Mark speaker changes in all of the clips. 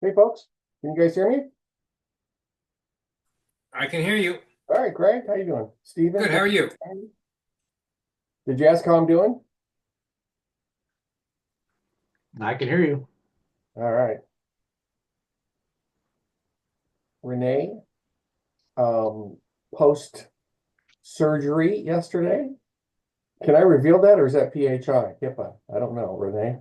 Speaker 1: Hey folks, can you guys hear me?
Speaker 2: I can hear you.
Speaker 1: All right, Greg, how you doing? Steven,
Speaker 2: Good. How are you?
Speaker 1: did you ask how I'm doing?
Speaker 3: I can hear you.
Speaker 1: All right. Renee, um, post surgery yesterday. Can I reveal that or is that PHI? HIPAA? I don't know, Renee.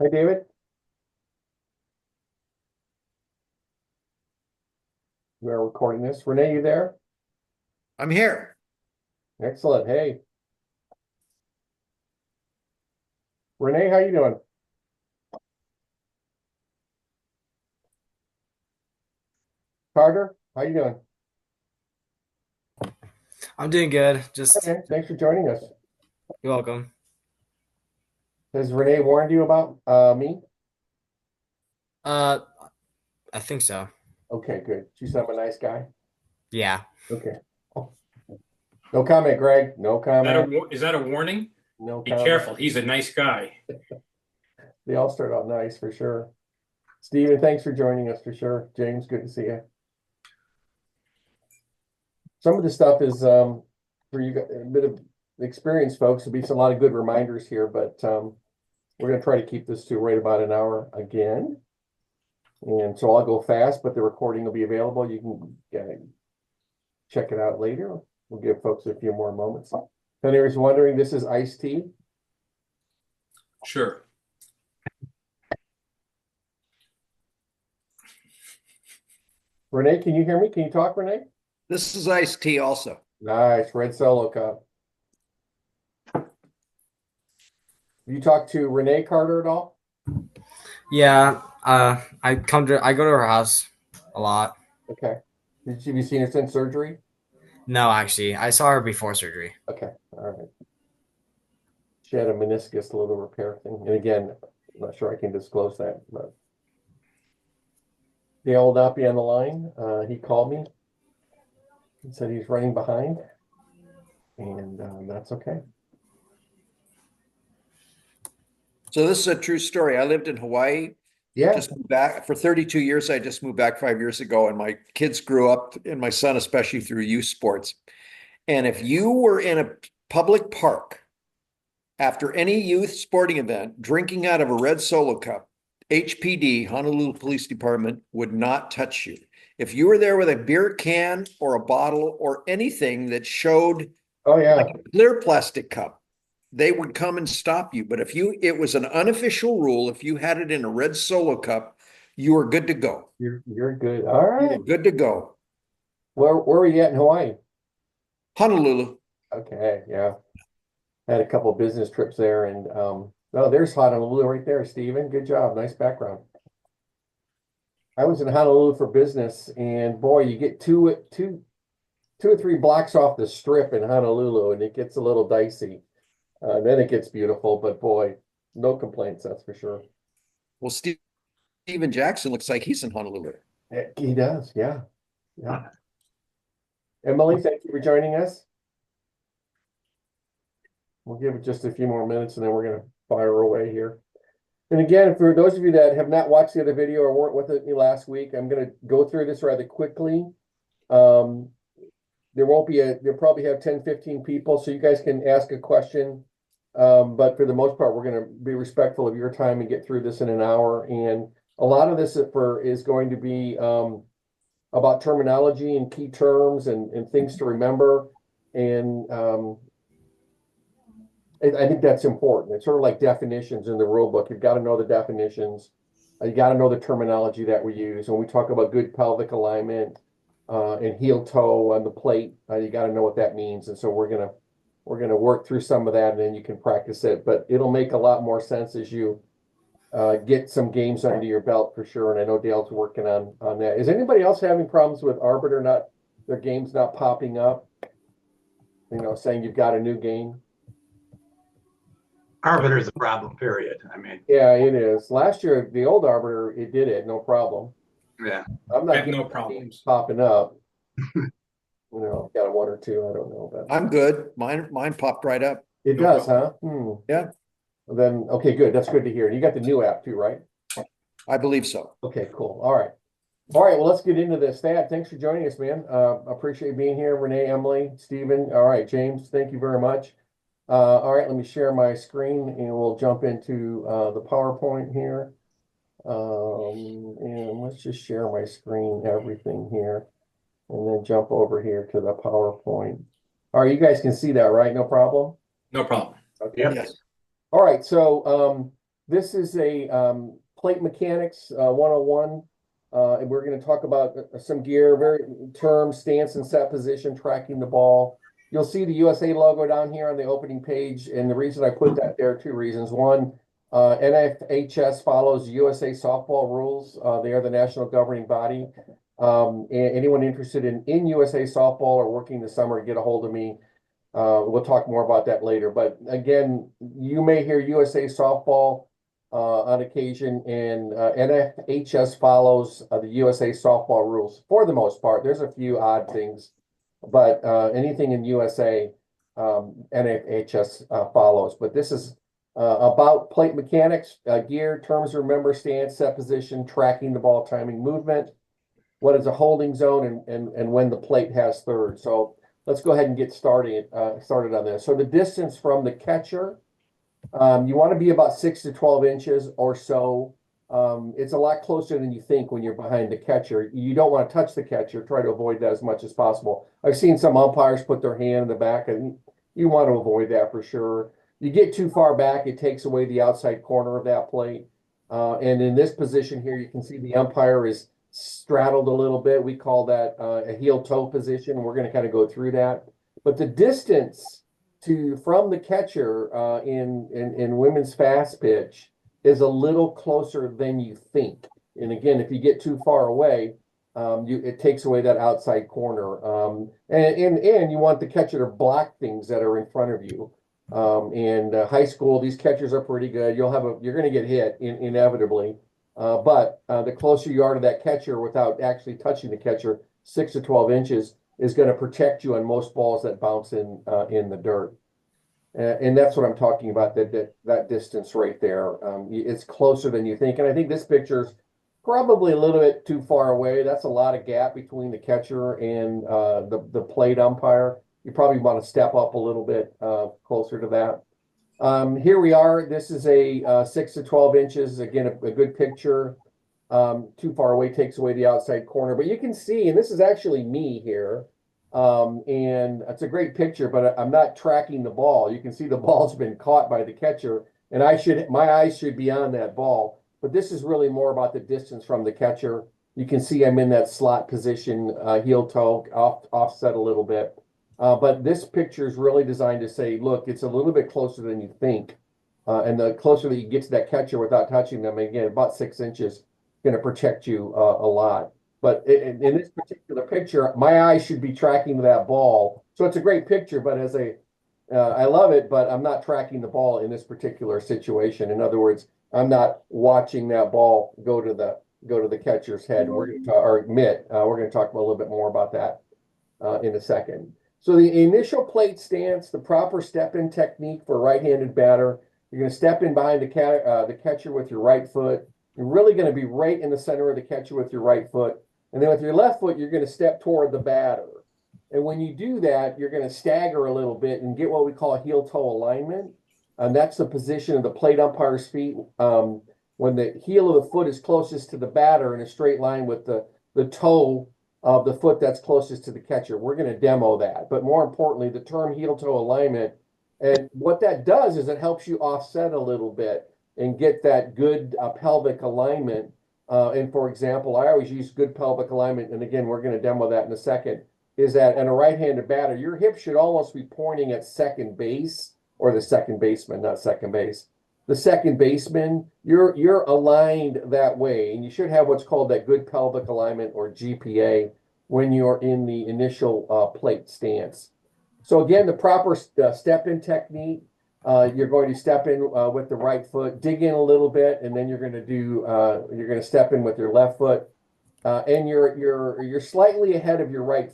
Speaker 1: Hi, David. We are recording this. Renee, you there?
Speaker 4: I'm here.
Speaker 1: Excellent. Hey, Renee, how you doing? Carter, how you doing?
Speaker 5: I'm doing good. Just
Speaker 1: Okay, thanks for joining us.
Speaker 5: you're welcome.
Speaker 1: Has Renee warned you about me?
Speaker 5: Uh, I think so.
Speaker 1: Okay, good. She said I'm a nice guy.
Speaker 5: Yeah.
Speaker 1: Okay. No comment, Greg. No comment.
Speaker 2: Is that a warning?
Speaker 1: No
Speaker 2: Be
Speaker 1: comment.
Speaker 2: careful. He's a nice guy.
Speaker 1: They all start out nice for sure. Steven, thanks for joining us for sure. James, good to see you. Some of the stuff is for you a bit of experience, folks. There'll be a lot of good reminders here, but we're going to try to keep this to right about an hour again. And so I'll go fast, but the recording will be available. You can check it out later. We'll give folks a few more moments. If anyone's wondering, this is iced tea.
Speaker 2: Sure.
Speaker 1: Renee, can you hear me? Can you talk, Renee?
Speaker 4: This is iced tea also.
Speaker 1: Nice, red solo cup. You talked to Renee Carter at all?
Speaker 5: Yeah. I go to her house a lot.
Speaker 1: Okay. Have you seen her since surgery?
Speaker 5: No, actually, I saw her before surgery.
Speaker 1: Okay, all right. She had a meniscus little repair thing. And again, I'm not sure I can disclose that, but Dale will not be on the line. He called me and said he's running behind, and that's okay.
Speaker 4: So this is a true story. I lived in Hawaii,
Speaker 1: Yeah.
Speaker 4: just moved back for 32 years. I just moved back 5 years ago, and my kids grew up, and my son especially, through youth sports. And if you were in a public park after any youth sporting event, drinking out of a red Solo cup, HPD, Honolulu Police Department, would not touch you. If you were there with a beer can or a bottle or anything that showed
Speaker 1: Oh yeah.
Speaker 4: like a clear plastic cup, they would come and stop you. But it was an unofficial rule. If you had it in a red Solo cup, you were good to go.
Speaker 1: You're good. All
Speaker 4: You
Speaker 1: right.
Speaker 4: were good to go.
Speaker 1: Where were you at in Hawaii?
Speaker 4: Honolulu.
Speaker 1: Okay, yeah. Had a couple of business trips there, and oh, there's Honolulu right there, Stephen. Good job. Nice background. I was in Honolulu for business, and boy, you get two or three blocks off the strip in Honolulu, and it gets a little dicey. Then it gets beautiful, but boy, no complaints, that's for sure.
Speaker 4: Well, Steven Jackson looks like he's in Honolulu.
Speaker 1: He does, yeah, yeah. Emily, thank you for joining us. We'll give it just a few more minutes, and then we're going to fire away here. And again, for those of you that have not watched the other video or weren't with me last week, I'm going to go through this rather quickly. Um, There'll probably have 10, 15 people, so you guys can ask a question. But for the most part, we're going to be respectful of your time and get through this in an hour. And a lot of this is going to be about terminology and key terms and things to remember. And I think that's important. It's sort of like definitions in the rule book. You've got to know the definitions. You got to know the terminology that we use. When we talk about good pelvic alignment and heel toe on the plate, you got to know what that means. And so we're gonna work through some of that, and then you can practice it. But it'll make a lot more sense as you get some games under your belt for sure. And I know Dale's working on that. Is anybody else having problems with Arbiter not their games not popping up? You know, saying you've got a new game.
Speaker 3: Arbiter is a problem, period. I mean,
Speaker 1: Yeah, it is. Last year, the old Arbiter, it did it, no problem.
Speaker 3: yeah.
Speaker 1: I'm
Speaker 2: I
Speaker 1: not
Speaker 2: have
Speaker 1: getting
Speaker 2: no
Speaker 1: games
Speaker 2: problems.
Speaker 1: popping up. You know, got a one or two, I don't know, but
Speaker 4: I'm good. Mine popped right up.
Speaker 1: it does, huh? Hmm.
Speaker 4: Yeah.
Speaker 1: Then, okay, good. That's good to hear. You got the new app too, right?
Speaker 4: I believe so.
Speaker 1: Okay, cool. All right. All right, well, let's get into this. Thad, thanks for joining us, man. Appreciate being here. Renee, Emily, Stephen. All right, James, thank you very much. All right, let me share my screen and we'll jump into the PowerPoint here. And let's just share my screen, everything here, and then jump over here to the PowerPoint. All right, you guys can see that, right? No problem?
Speaker 2: No problem.
Speaker 1: Okay.
Speaker 3: Yep.
Speaker 4: Yes.
Speaker 1: All right, so this is a plate mechanics 101. And we're going to talk about some gear, very terms, stance and set position, tracking the ball. You'll see the USA logo down here on the opening page. And the reason I put that there, two reasons. One, NFHS follows USA softball rules. They are the national governing body. And anyone interested in USA softball or working this summer, get a hold of me. We'll talk more about that later. But again, you may hear USA softball on occasion, and NFHS follows the USA softball rules for the most part. There's a few odd things, but anything in USA, NFHS follows. But this is about plate mechanics, gear, terms to remember, stance, set position, tracking the ball, timing, movement, what is a holding zone, and when the plate has third. So let's go ahead and get started on this. So the distance from the catcher, you want to be about 6 to 12 inches or so. It's a lot closer than you think when you're behind the catcher. You don't want to touch the catcher. Try to avoid that as much as possible. I've seen some umpires put their hand in the back, and you want to avoid that for sure. You get too far back, it takes away the outside corner of that plate. And in this position here, you can see the umpire is straddled a little bit. We call that a heel-toe position. We're going to kind of go through that. But the distance from the catcher in women's fast pitch is a little closer than you think. And again, if you get too far away, it takes away that outside corner. And you want the catcher to block things that are in front of you. High school, these catchers are pretty good. You're going to get hit inevitably. But the closer you are to that catcher without actually touching the catcher, 6 to 12 inches is going to protect you on most balls that bounce in the dirt. And that's what I'm talking about, that distance right there. It's closer than you think. And I think this picture's probably a little bit too far away. That's a lot of gap between the catcher and the plate umpire. You probably want to step up a little bit closer to that. Here we are. This is a 6 to 12 inches. Again, a good picture. Too far away takes away the outside corner. But you can see, and this is actually me here. And it's a great picture, but I'm not tracking the ball. You can see the ball's been caught by the catcher, and my eyes should be on that ball. But this is really more about the distance from the catcher. You can see I'm in that slot position, heel toe, offset a little bit. But this picture is really designed to say, look, it's a little bit closer than you think. And the closer that you get to that catcher without touching them, again, about 6 inches, going to protect you a lot. But in this particular picture, my eyes should be tracking that ball. So it's a great picture, but I love it, but I'm not tracking the ball in this particular situation. In other words, I'm not watching that ball go to the catcher's head. We're going to talk, or mitt. We're going to talk a little bit more about that in a second. So the initial plate stance, the proper step-in technique for a right-handed batter. You're going to step in behind the catcher with your right foot. You're really going to be right in the center of the catcher with your right foot. And then with your left foot, you're going to step toward the batter. And when you do that, you're going to stagger a little bit and get what we call a heel-toe alignment. And that's the position of the plate umpire's feet when the heel of the foot is closest to the batter in a straight line with the toe of the foot that's closest to the catcher. We're going to demo that. But more importantly, the term heel-toe alignment, and what that does is it helps you offset a little bit and get that good pelvic alignment. And for example, I always use good pelvic alignment, and again, we're going to demo that in a second, is that in a right-handed batter, your hip should almost be pointing at second base, or the second baseman, not second base. The second baseman, you're aligned that way, and you should have what's called that good pelvic alignment, or GPA, when you're in the initial plate stance. So again, the proper step-in technique, you're going to step in with the right foot, dig in a little bit, and then you're going to step in with your left foot. and you're slightly ahead of your right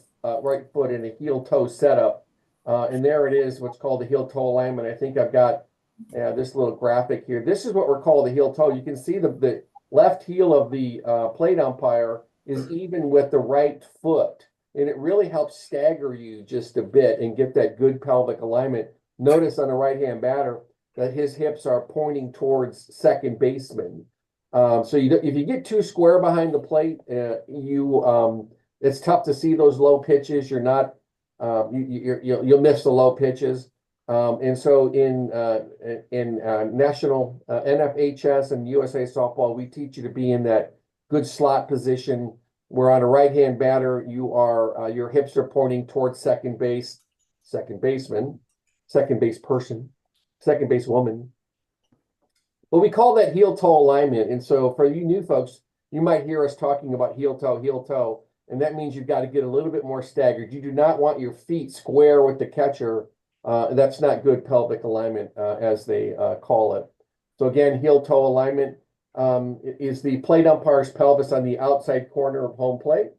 Speaker 1: foot in a heel toe setup. And there it is, what's called the heel toe alignment. I think I've got this little graphic here. This is what we're called the heel toe. You can see the left heel of the plate umpire is even with the right foot. And it really helps stagger you just a bit and get that good pelvic alignment. Notice on the right-hand batter that his hips are pointing towards second baseman. So if you get too square behind the plate, it's tough to see those low pitches. You're not you'll miss the low pitches. And so in national NFHS and USA softball, we teach you to be in that good slot position. Where on a right-hand batter, your hips are pointing towards second base, second baseman, second base person, second base woman. Well, we call that heel toe alignment. And so for you new folks, you might hear us talking about heel toe, and that means you've got to get a little bit more staggered. You do not want your feet square with the catcher. That's not good pelvic alignment, as they call it. So again, heel toe alignment is the plate umpire's pelvis on the outside corner of home plate.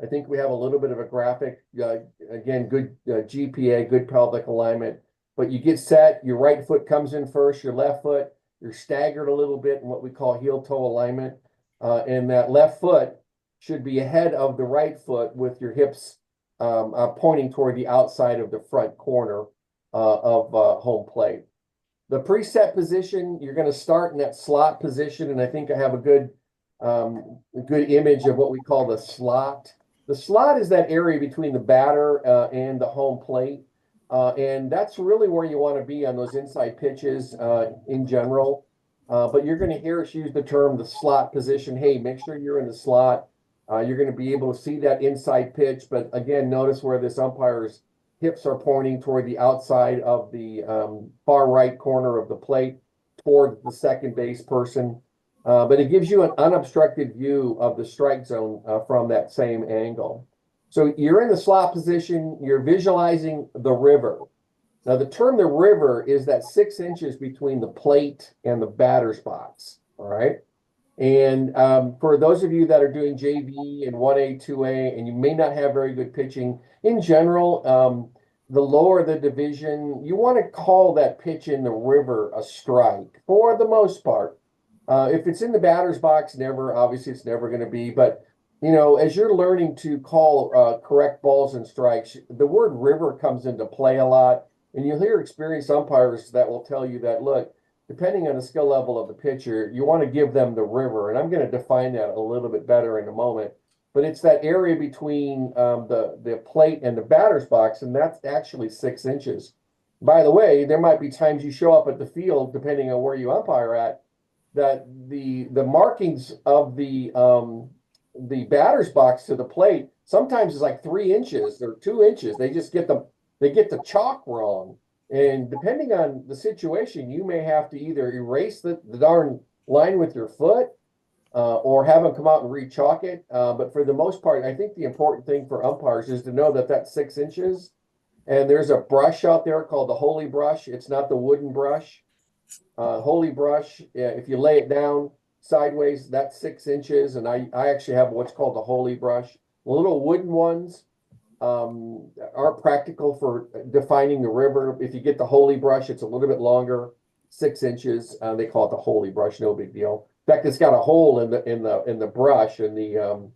Speaker 1: I think we have a little bit of a graphic. Again, good GPA, good pelvic alignment. But you get set, your right foot comes in first, your left foot, you're staggered a little bit in what we call heel toe alignment. And that left foot should be ahead of the right foot with your hips pointing toward the outside of the front corner of home plate. The preset position, you're going to start in that slot position, and I think I have a good image of what we call the slot. The slot is that area between the batter and the home plate, and that's really where you want to be on those inside pitches in general. But you're going to hear us use the term the slot position. Hey, make sure you're in the slot. You're going to be able to see that inside pitch, but again, notice where this umpire's hips are pointing toward the outside of the far right corner of the plate toward the second base person. But it gives you an unobstructed view of the strike zone from that same angle. So you're in the slot position, you're visualizing the river. Now the term the river is that 6 inches between the plate and the batter's box, all right? And for those of you that are doing JV and 1A, 2A, and you may not have very good pitching, in general, the lower the division, you want to call that pitch in the river a strike for the most part. If it's in the batter's box, obviously it's never going to be. But, as you're learning to call correct balls and strikes, the word river comes into play a lot. And you'll hear experienced umpires that will tell you that, look, depending on the skill level of the pitcher, you want to give them the river. And I'm going to define that a little bit better in a moment. But it's that area between the plate and the batter's box, and that's actually 6 inches. By the way, there might be times you show up at the field, depending on where you umpire at, that the markings of the batter's box to the plate sometimes is like 3 inches or 2 inches. They just get the chalk wrong. And depending on the situation, you may have to either erase the darn line with your foot or have them come out and re-chalk it. But for the most part, I think the important thing for umpires is to know that that's 6 inches. And there's a brush out there called the Holy Brush. It's not the wooden brush. Holy Brush, if you lay it down sideways, that's 6 inches. And I actually have what's called the Holy Brush. The little wooden ones aren't practical for defining the river. If you get the Holy Brush, it's a little bit longer, 6 inches. They call it the Holy Brush, no big deal. In fact, it's got a hole in the brush and the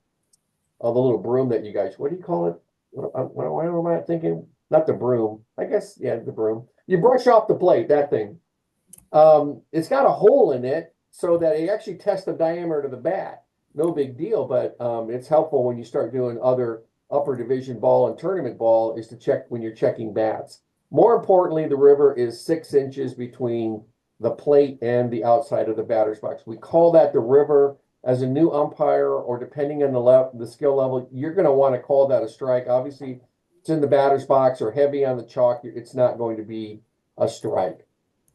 Speaker 1: little broom that you guys. What do you call it? What am I thinking? Not the broom. I guess the broom. You brush off the plate. That thing. It's got a hole in it so that it actually tests the diameter of the bat. No big deal, but it's helpful when you start doing other upper division ball and tournament ball is to check when you're checking bats. More importantly, the river is 6 inches between the plate and the outside of the batter's box. We call that the river. As a new umpire, or depending on the skill level, you're going to want to call that a strike. Obviously, it's in the batter's box or heavy on the chalk. It's not going to be a strike.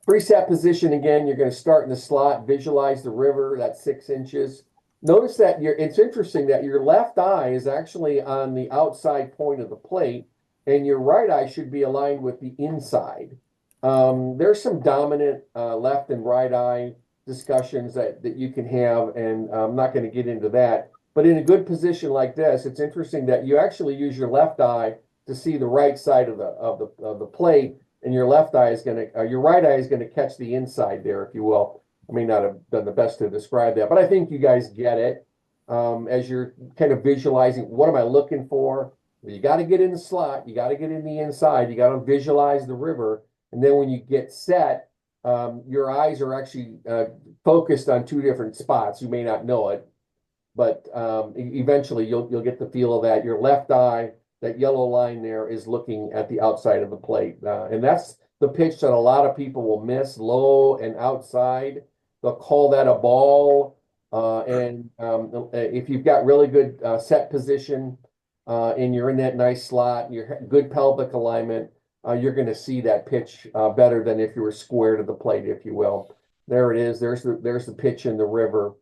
Speaker 1: Preset position, again, you're going to start in the slot, visualize the river, that's 6 inches. Notice that it's interesting that your left eye is actually on the outside point of the plate, and your right eye should be aligned with the inside. There's some dominant left and right eye discussions that you can have, and I'm not going to get into that. But in a good position like this, it's interesting that you actually use your left eye to see the right side of the plate, and your left eye is going to, your right eye is going to catch the inside there, if you will. I may not have done the best to describe that, but I think you guys get it. As you're kind of visualizing, what am I looking for? Well, you got to get in the slot, you got to get in the inside, you got to visualize the river, and then when you get set, your eyes are actually focused on two different spots. You may not know it, but eventually you'll get the feel of that. Your left eye, that yellow line there, is looking at the outside of the plate, and that's the pitch that a lot of people will miss, low and outside. They'll call that a ball. If you've got really good set position and you're in that nice slot, you're good pelvic alignment, you're going to see that pitch better than if you were square to the plate, if you will. There it is. There's the pitch in the river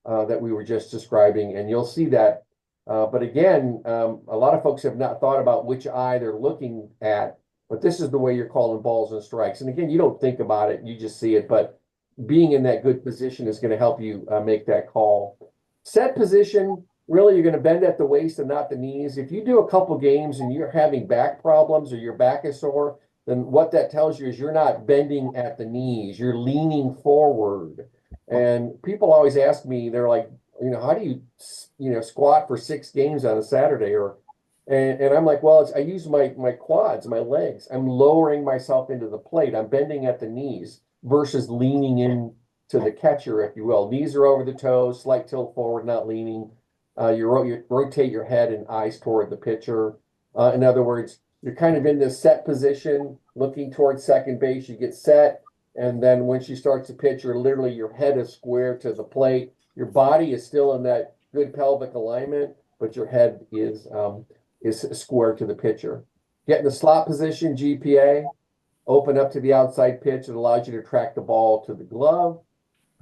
Speaker 1: that we were just describing, and you'll see that. But again, a lot of folks have not thought about which eye they're looking at, but this is the way you're calling balls and strikes. And again, you don't think about it, you just see it, but being in that good position is going to help you make that call. Set position, really, you're going to bend at the waist and not the knees. If you do a couple games and you're having back problems or your back is sore, then what that tells you is you're not bending at the knees, you're leaning forward. And people always ask me, they're like, how do you, squat for 6 games on a Saturday? And I'm like, well, I use my quads, my legs. I'm lowering myself into the plate. I'm bending at the knees versus leaning in to the catcher, if you will. Knees are over the toes, slight tilt forward, not leaning. You rotate your head and eyes toward the pitcher. In other words, you're kind of in this set position, looking towards second base. You get set, and then when she starts to pitch, your head is square to the plate. Your body is still in that good pelvic alignment, but your head is square to the pitcher. Get in the slot position, GPA. Open up to the outside pitch. It allows you to track the ball to the glove.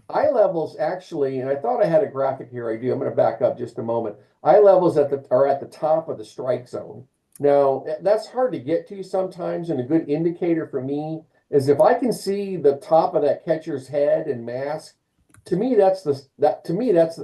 Speaker 1: Eye levels actually, and I thought I had a graphic here. I do. I'm going to back up just a moment. Eye levels are at the top of the strike zone. Now, that's hard to get to sometimes, and a good indicator for me is if I can see the top of that catcher's head and mask. To me, that's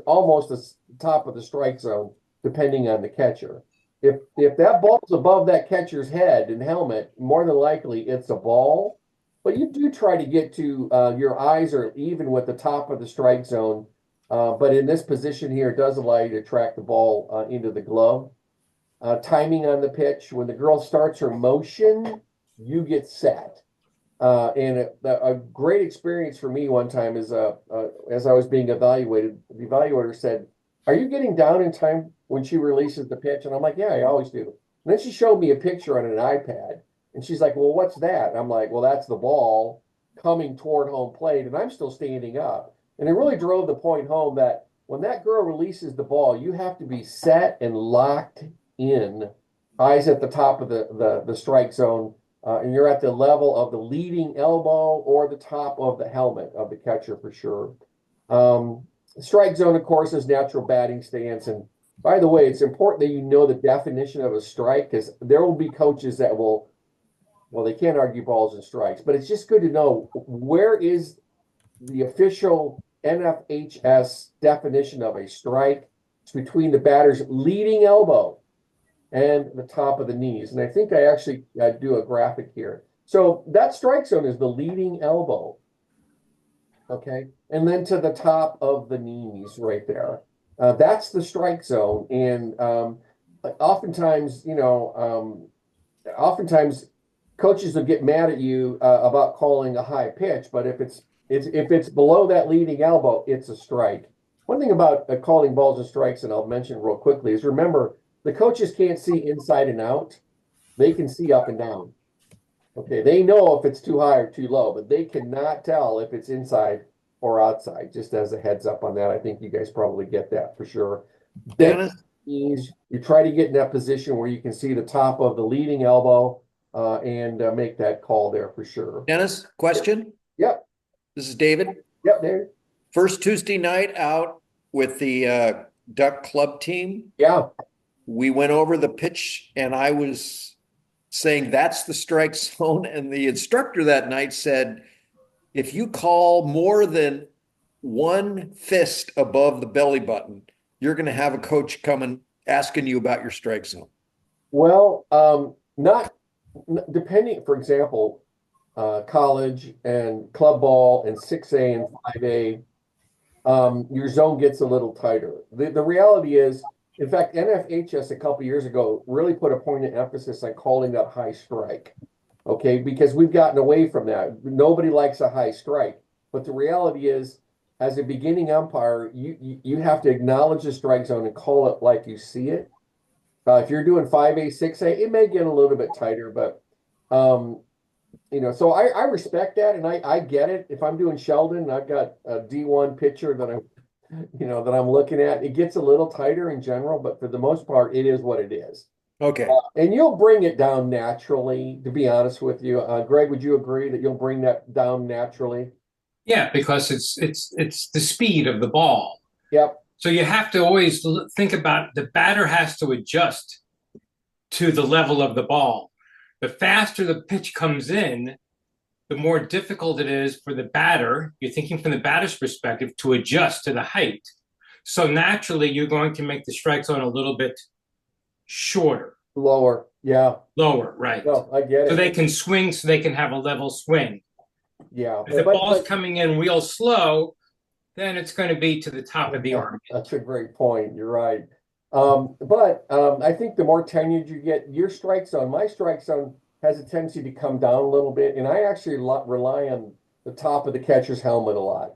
Speaker 1: almost the top of the strike zone, depending on the catcher. If that ball's above that catcher's head and helmet, more than likely it's a ball. But you do try to get to your eyes are even with the top of the strike zone. But in this position here, it does allow you to track the ball into the glove. Timing on the pitch. When the girl starts her motion, you get set. And a great experience for me one time is as I was being evaluated, the evaluator said, "Are you getting down in time when she releases the pitch?" And I'm like, "Yeah, I always do." And then she showed me a picture on an iPad, and she's like, "Well, what's that?" And I'm like, "Well, that's the ball coming toward home plate," and I'm still standing up. And it really drove the point home that when that girl releases the ball, you have to be set and locked in, eyes at the top of the strike zone, and you're at the level of the leading elbow or the top of the helmet of the catcher for sure. Strike zone, of course, is natural batting stance. And by the way, it's important that you know the definition of a strike, because there will be coaches that will, well, they can't argue balls and strikes, but it's just good to know where is the official NFHS definition of a strike. It's between the batter's leading elbow and the top of the knees. And I think I actually do a graphic here. So that strike zone is the leading elbow. Okay. And then to the top of the knees right there. That's the strike zone. And oftentimes, oftentimes coaches will get mad at you about calling a high pitch, but if it's below that leading elbow, it's a strike. One thing about calling balls and strikes, and I'll mention real quickly, is remember, the coaches can't see inside and out. They can see up and down. Okay, they know if it's too high or too low, but they cannot tell if it's inside or outside. Just as a heads up on that, I think you guys probably get that for sure. Then you try to get in that position where you can see the top of the leading elbow and make that call there for sure.
Speaker 4: Dennis, question?
Speaker 1: Yep.
Speaker 4: This is David.
Speaker 1: Yep, there.
Speaker 4: First Tuesday night out with the Duck Club team.
Speaker 1: Yeah.
Speaker 4: We went over the pitch and I was saying that's the strike zone. And the instructor that night said, if you call more than one fist above the belly button, you're going to have a coach coming asking you about your strike zone?
Speaker 1: Well, not depending, for example, college and club ball and 6A and 5A, your zone gets a little tighter. The reality is, in fact, NFHS a couple years ago really put a point of emphasis on calling that high strike. Okay, because we've gotten away from that. Nobody likes a high strike. But the reality is, as a beginning umpire, you have to acknowledge the strike zone and call it like you see it. If you're doing 5A, 6A, it may get a little bit tighter, but so I respect that and I get it. If I'm doing Sheldon and I've got a D1 pitcher that I'm looking at, it gets a little tighter in general, but for the most part, it is what it is.
Speaker 4: Okay.
Speaker 1: And you'll bring it down naturally, to be honest with you. Greg, would you agree that you'll bring that down naturally?
Speaker 2: Yeah, because it's the speed of the ball.
Speaker 1: Yep.
Speaker 2: So you have to always think about the batter has to adjust to the level of the ball. The faster the pitch comes in, the more difficult it is for the batter, you're thinking from the batter's perspective, to adjust to the height. So naturally, you're going to make the strike zone a little bit shorter.
Speaker 1: Lower. Yeah.
Speaker 2: Lower, right.
Speaker 1: No, I get it.
Speaker 2: So they can swing, so they can have a level swing.
Speaker 1: Yeah.
Speaker 2: If the ball's coming in real slow, then it's going to be to the top of the arm.
Speaker 1: That's a great point. You're right. But I think the more tenured you get, your strike zone, my strike zone has a tendency to come down a little bit. And I actually rely on the top of the catcher's helmet a lot,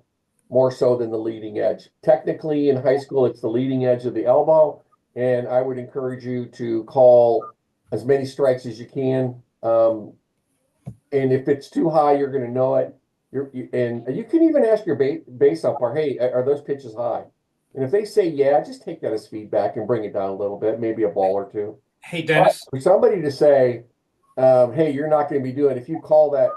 Speaker 1: more so than the leading edge. Technically, in high school, it's the leading edge of the elbow. And I would encourage you to call as many strikes as you can. And if it's too high, you're going to know it. And you can even ask your base umpire, hey, are those pitches high? And if they say, yeah, just take that as feedback and bring it down a little bit, maybe a ball or two.
Speaker 2: Hey, Dennis.
Speaker 1: But for somebody to say, hey, you're not going to be doing, if you call that,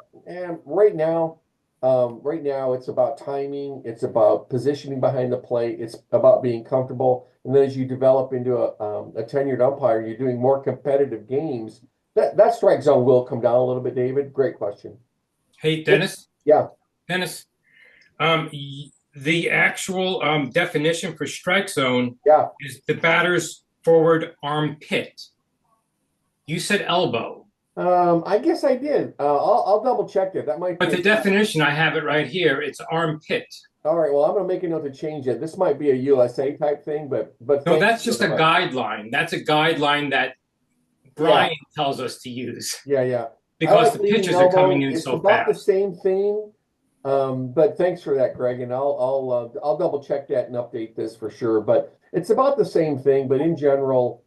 Speaker 1: right now it's about timing. It's about positioning behind the plate. It's about being comfortable. And then as you develop into a tenured umpire, you're doing more competitive games. That strike zone will come down a little bit, David. Great question.
Speaker 2: Hey, Dennis.
Speaker 1: Yeah.
Speaker 2: Dennis, the actual definition for strike zone is the batter's forward armpit. You said elbow.
Speaker 1: I guess I did. I'll double check it. That might be.
Speaker 2: But the definition, I have it right here. It's armpit.
Speaker 1: All right. Well, I'm going to make a note to change it. This might be a USA type thing, but
Speaker 2: no, that's just a guideline. That's a guideline that Brian tells us to use.
Speaker 1: Yeah.
Speaker 2: Because the pitches are coming in so fast. It's
Speaker 1: about the same thing. But thanks for that, Greg, and I'll double check that and update this for sure. But it's about the same thing. But in general,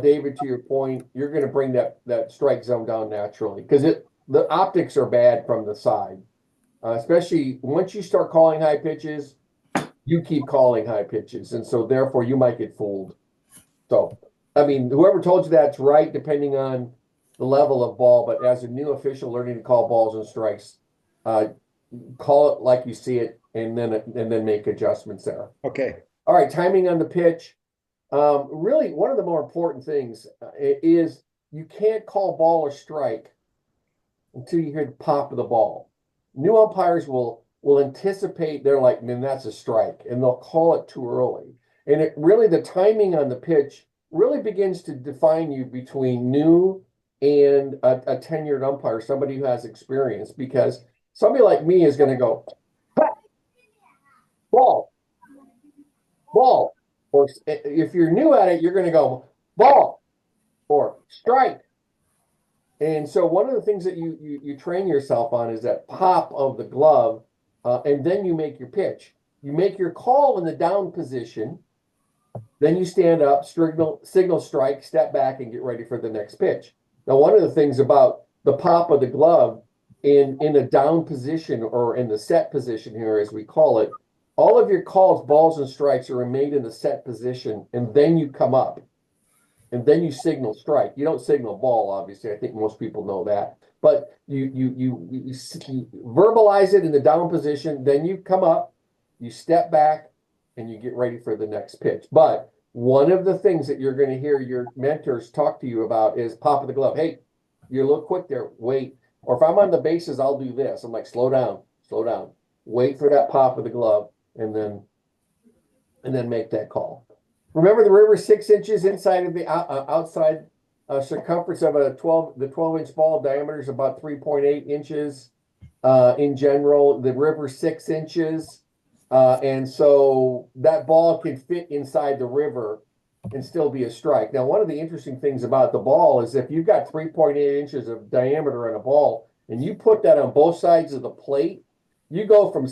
Speaker 1: David, to your point, you're going to bring that strike zone down naturally because the optics are bad from the side, especially once you start calling high pitches. You keep calling high pitches, and so therefore you might get fooled. So, I mean, whoever told you that's right, depending on the level of ball. But as a new official learning to call balls and strikes, call it like you see it, and then make adjustments there.
Speaker 4: Okay.
Speaker 1: All right, timing on the pitch. Really, one of the more important things is you can't call ball or strike until you hear the pop of the ball. New umpires will anticipate, they're like, man, that's a strike, and they'll call it too early. And it really, the timing on the pitch really begins to define you between new and a tenured umpire, somebody who has experience, because somebody like me is going to go, ball. Or if you're new at it, you're going to go, ball or strike. And so one of the things that you train yourself on is that pop of the glove, and then you make your pitch. You make your call in the down position, then you stand up, signal strike, step back, and get ready for the next pitch. Now, one of the things about the pop of the glove in a down position or in the set position here, as we call it, all of your calls, balls and strikes are made in the set position, and then you come up, and then you signal strike. You don't signal ball, obviously. I think most people know that, but you verbalize it in the down position, then you come up, you step back, and you get ready for the next pitch. But one of the things that you're going to hear your mentors talk to you about is pop of the glove. Hey, you're a little quick there. Wait. Or if I'm on the bases, I'll do this. I'm like, slow down. Wait for that pop of the glove, and then make that call. Remember the river 6 inches inside of the outside circumference of the 12-inch ball diameter is about 3.8 inches in general. The river 6 inches. And so that ball can fit inside the river and still be a strike. Now, one of the interesting things about the ball is if you've got 3.8 inches of diameter in a ball and you put that on both sides of the plate, you go from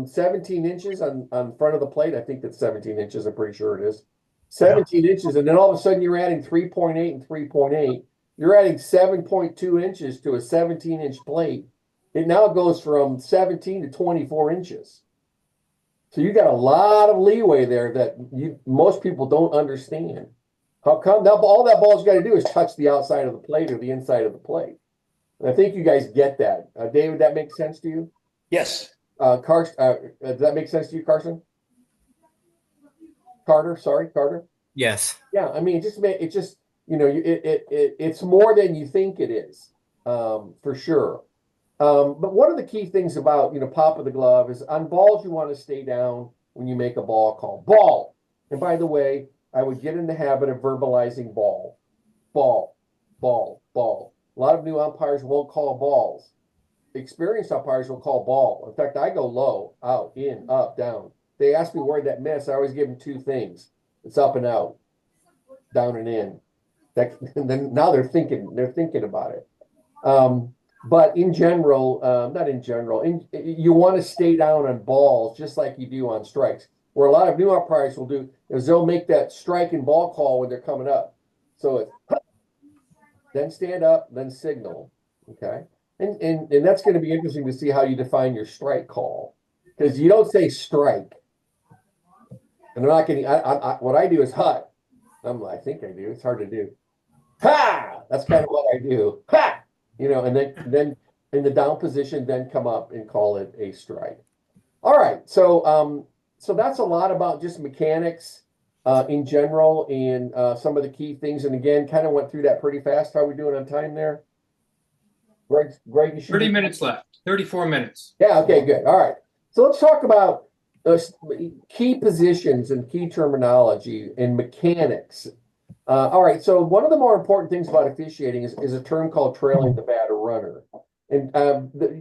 Speaker 1: 17 inches on front of the plate. I think that's 17 inches. I'm pretty sure it is. 17 inches. And then all of a sudden you're adding 3.8 and 3.8. You're adding 7.2 inches to a 17-inch plate. It now goes from 17 to 24 inches. So you got a lot of leeway there that most people don't understand. How come? Now all that ball's got to do is touch the outside of the plate or the inside of the plate. And I think you guys get that. David, that makes sense to you?
Speaker 4: Yes.
Speaker 1: Carson, does that make sense to you, Carson? Carter, sorry, Carter.
Speaker 5: Yes.
Speaker 1: Yeah, I mean, it's more than you think it is, for sure. But one of the key things about, pop of the glove is on balls, you want to stay down when you make a ball call. Ball. And by the way, I would get in the habit of verbalizing ball, ball, ball, ball. A lot of new umpires won't call balls. Experienced umpires will call ball. In fact, I go low, out, in, up, down. They ask me where that miss. I always give them two things. It's up and out, down and in. And then now they're thinking about it. But in general, not in general, you want to stay down on balls just like you do on strikes. Where a lot of new umpires will do is they'll make that strike and ball call when they're coming up. So it's then stand up, then signal. Okay. And that's going to be interesting to see how you define your strike call. Because you don't say strike. And I'm not getting, what I do is hut. I think I do. It's hard to do. Ha! That's kind of what I do. Ha! And then in the down position, then come up and call it a strike. All right. So that's a lot about just mechanics in general and some of the key things. And again, kind of went through that pretty fast. How are we doing on time there? Greg, you should
Speaker 2: 30 minutes left. 34 minutes.
Speaker 1: Yeah. Okay, good. All right. So let's talk about key positions and key terminology and mechanics. All right. So one of the more important things about officiating is a term called trailing the batter runner. And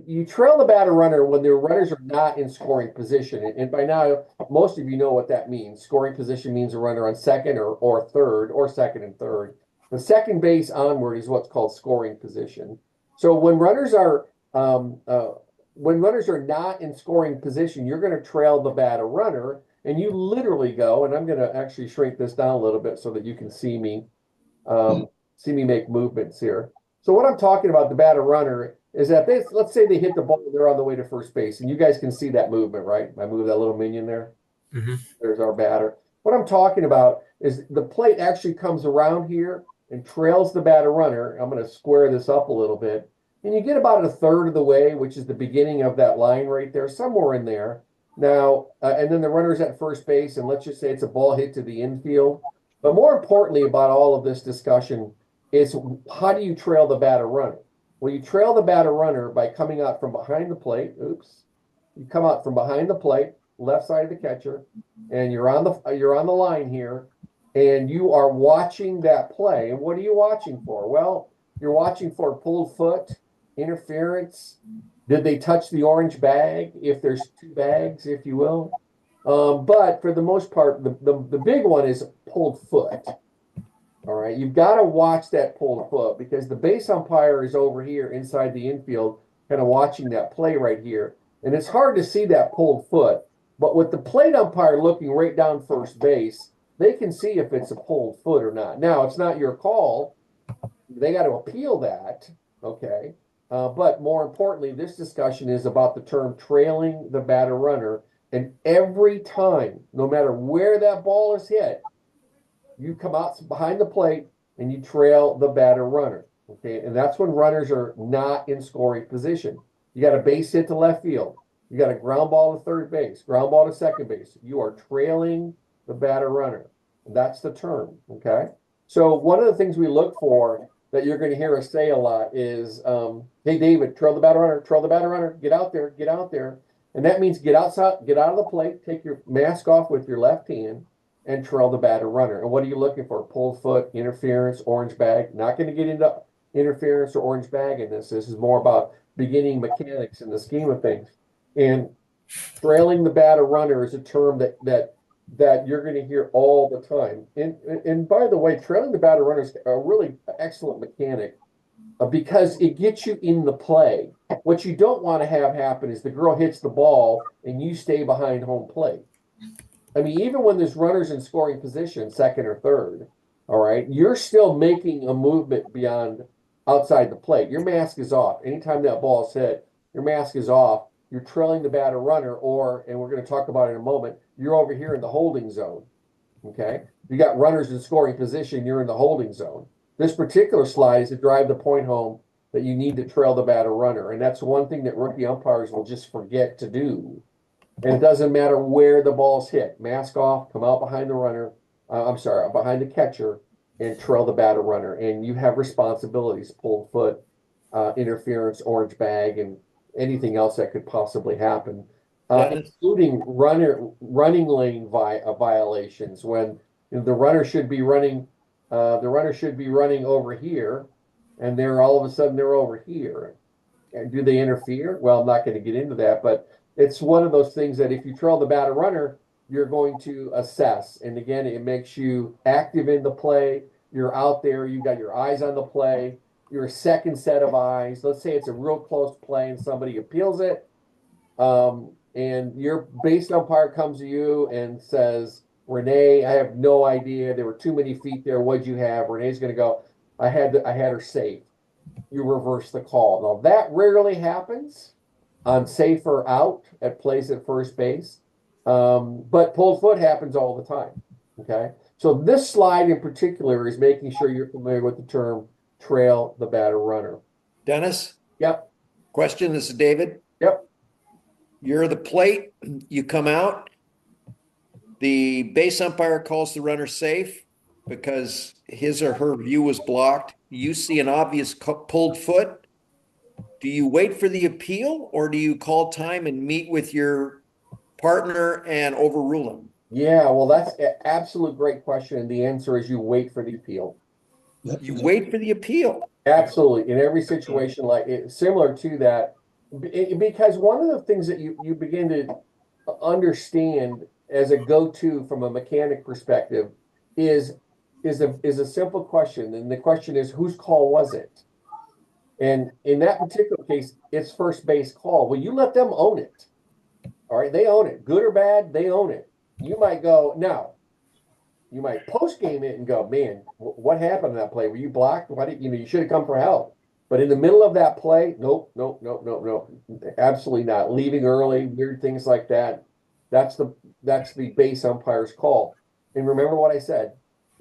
Speaker 1: you trail the batter runner when the runners are not in scoring position. And by now, most of you know what that means. Scoring position means a runner on second or third or second and third. The second base onward is what's called scoring position. So when runners are not in scoring position, you're going to trail the batter runner, and you literally go. And I'm going to actually shrink this down a little bit so that you can see me make movements here. So what I'm talking about, the batter runner, is that let's say they hit the ball, they're on the way to first base, and you guys can see that movement, right? I move that little minion there.
Speaker 5: Mm-hmm.
Speaker 1: There's our batter. What I'm talking about is the plate actually comes around here and trails the batter runner. I'm going to square this up a little bit. And you get about a third of the way, which is the beginning of that line right there, somewhere in there. Now, and then the runner's at first base, and let's just say it's a ball hit to the infield. But more importantly about all of this discussion is how do you trail the batter runner? Well, you trail the batter runner by coming out from behind the plate. Oops. You come out from behind the plate, left side of the catcher, and you're on the line here, and you are watching that play. And what are you watching for? Well, you're watching for a pulled foot, interference. Did they touch the orange bag? If there's two bags, if you will. But for the most part, the big one is pulled foot. All right, you've got to watch that pulled foot because the base umpire is over here inside the infield, kind of watching that play right here. And it's hard to see that pulled foot. But with the plate umpire looking right down first base, they can see if it's a pulled foot or not. Now, it's not your call. They got to appeal that, okay? But more importantly, this discussion is about the term trailing the batter runner. And every time, no matter where that ball is hit, you come out behind the plate and you trail the batter runner, okay? And that's when runners are not in scoring position. You got a base hit to left field. You got a ground ball to third base, ground ball to second base. You are trailing the batter runner. That's the term, okay? So one of the things we look for that you're going to hear us say a lot is, hey, David, trail the batter runner, get out there. And that means get outside, get out of the plate, take your mask off with your left hand, and trail the batter runner. And what are you looking for? Pulled foot, interference, orange bag. Not going to get into interference or orange bag in this. This is more about beginning mechanics in the scheme of things. And trailing the batter runner is a term that you're going to hear all the time. And by the way, trailing the batter runner is a really excellent mechanic because it gets you in the play. What you don't want to have happen is the girl hits the ball and you stay behind home plate. I mean, even when there's runners in scoring position, second or third, all right, you're still making a movement beyond outside the plate. Your mask is off. Anytime that ball is hit, your mask is off. You're trailing the batter runner, or, and we're going to talk about it in a moment, you're over here in the holding zone. Okay. You got runners in scoring position, you're in the holding zone. This particular slide is to drive the point home that you need to trail the batter runner. And that's one thing that rookie umpires will just forget to do. And it doesn't matter where the ball's hit. Mask off, come out behind the runner. Behind the catcher and trail the batter runner. And you have responsibilities, pulled foot, interference, orange bag, and anything else that could possibly happen, including running lane violations when the runner should be running over here, and they're all of a sudden they're over here. And do they interfere? Well, I'm not going to get into that, but it's one of those things that if you trail the batter runner, you're going to assess. And again, it makes you active in the play. You're out there, you got your eyes on the play. Your second set of eyes. Let's say it's a real close play and somebody appeals it. And your base umpire comes to you and says, Renee, I have no idea. There were too many feet there. What'd you have? Renee's going to go, I had her safe. You reverse the call. Now, that rarely happens on safe or out at plays at first base. But pulled foot happens all the time. Okay. So this slide in particular is making sure you're familiar with the term trail the batter runner.
Speaker 4: Dennis?
Speaker 1: Yep.
Speaker 4: Question, this is David.
Speaker 1: Yep.
Speaker 4: You're the plate, you come out, the base umpire calls the runner safe because his or her view was blocked. You see an obvious pulled foot. Do you wait for the appeal or do you call time and meet with your partner and overrule him?
Speaker 1: Yeah, well, that's an absolute great question. And the answer is you wait for the appeal.
Speaker 4: You wait for the appeal.
Speaker 1: Absolutely. In every situation like it, similar to that, because one of the things that you begin to understand as a go-to from a mechanic perspective is a simple question. And the question is, whose call was it? And in that particular case, it's first base call. Well, you let them own it. All right, they own it. Good or bad, they own it. You might go, now, you might post game it and go, man, what happened in that play? Were you blocked? Why did you should have come for help? But in the middle of that play, nope, absolutely not. Leaving early, weird things like that. That's the base umpire's call. And remember what I said.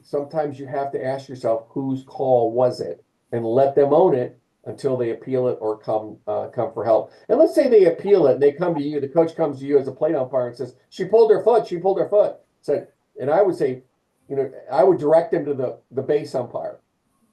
Speaker 1: Sometimes you have to ask yourself whose call was it, and let them own it until they appeal it or come for help. And let's say they appeal it and they come to you. The coach comes to you as a plate umpire and says, "She pulled her foot. She pulled her foot." So, and I would say, I would direct them to the base umpire.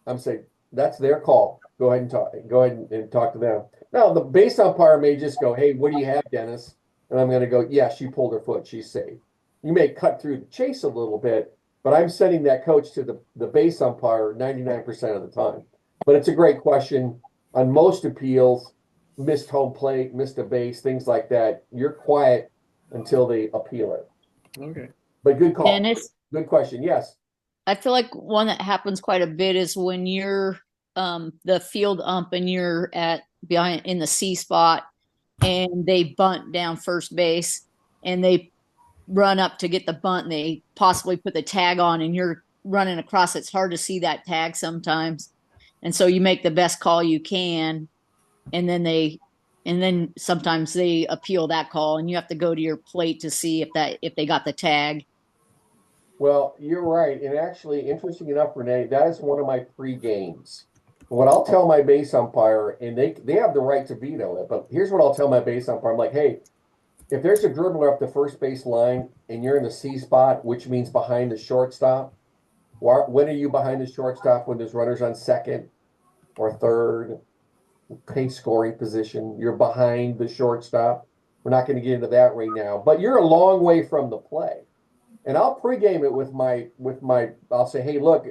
Speaker 1: I'm saying that's their call. Go ahead and talk. Go ahead and talk to them. Now the base umpire may just go, "Hey, what do you have, Dennis?" And I'm going to go, "Yeah, she pulled her foot. She's safe." You may cut through the chase a little bit, but I'm sending that coach to the base umpire 99% of the time. But it's a great question. On most appeals, missed home plate, missed a base, things like that, you're quiet until they appeal it.
Speaker 4: Okay.
Speaker 1: But good call.
Speaker 6: Dennis,
Speaker 1: Good question. Yes.
Speaker 6: I feel like one that happens quite a bit is when you're the field ump and you're behind in the C spot and they bunt down first base and they run up to get the bunt and they possibly put the tag on and you're running across. It's hard to see that tag sometimes. And so you make the best call you can. And then sometimes they appeal that call and you have to go to your plate to see if they got the tag.
Speaker 1: Well, you're right. And actually, interesting enough, Renee, that is one of my free games. What I'll tell my base umpire, and they have the right to veto it, but here's what I'll tell my base umpire. I'm like, hey, if there's a dribbler up the first base line and you're in the C spot, which means behind the shortstop, when are you behind the shortstop when there's runners on second or third? Okay, scoring position. You're behind the shortstop. We're not going to get into that right now, but you're a long way from the play. And I'll pregame it I'll say, hey, look,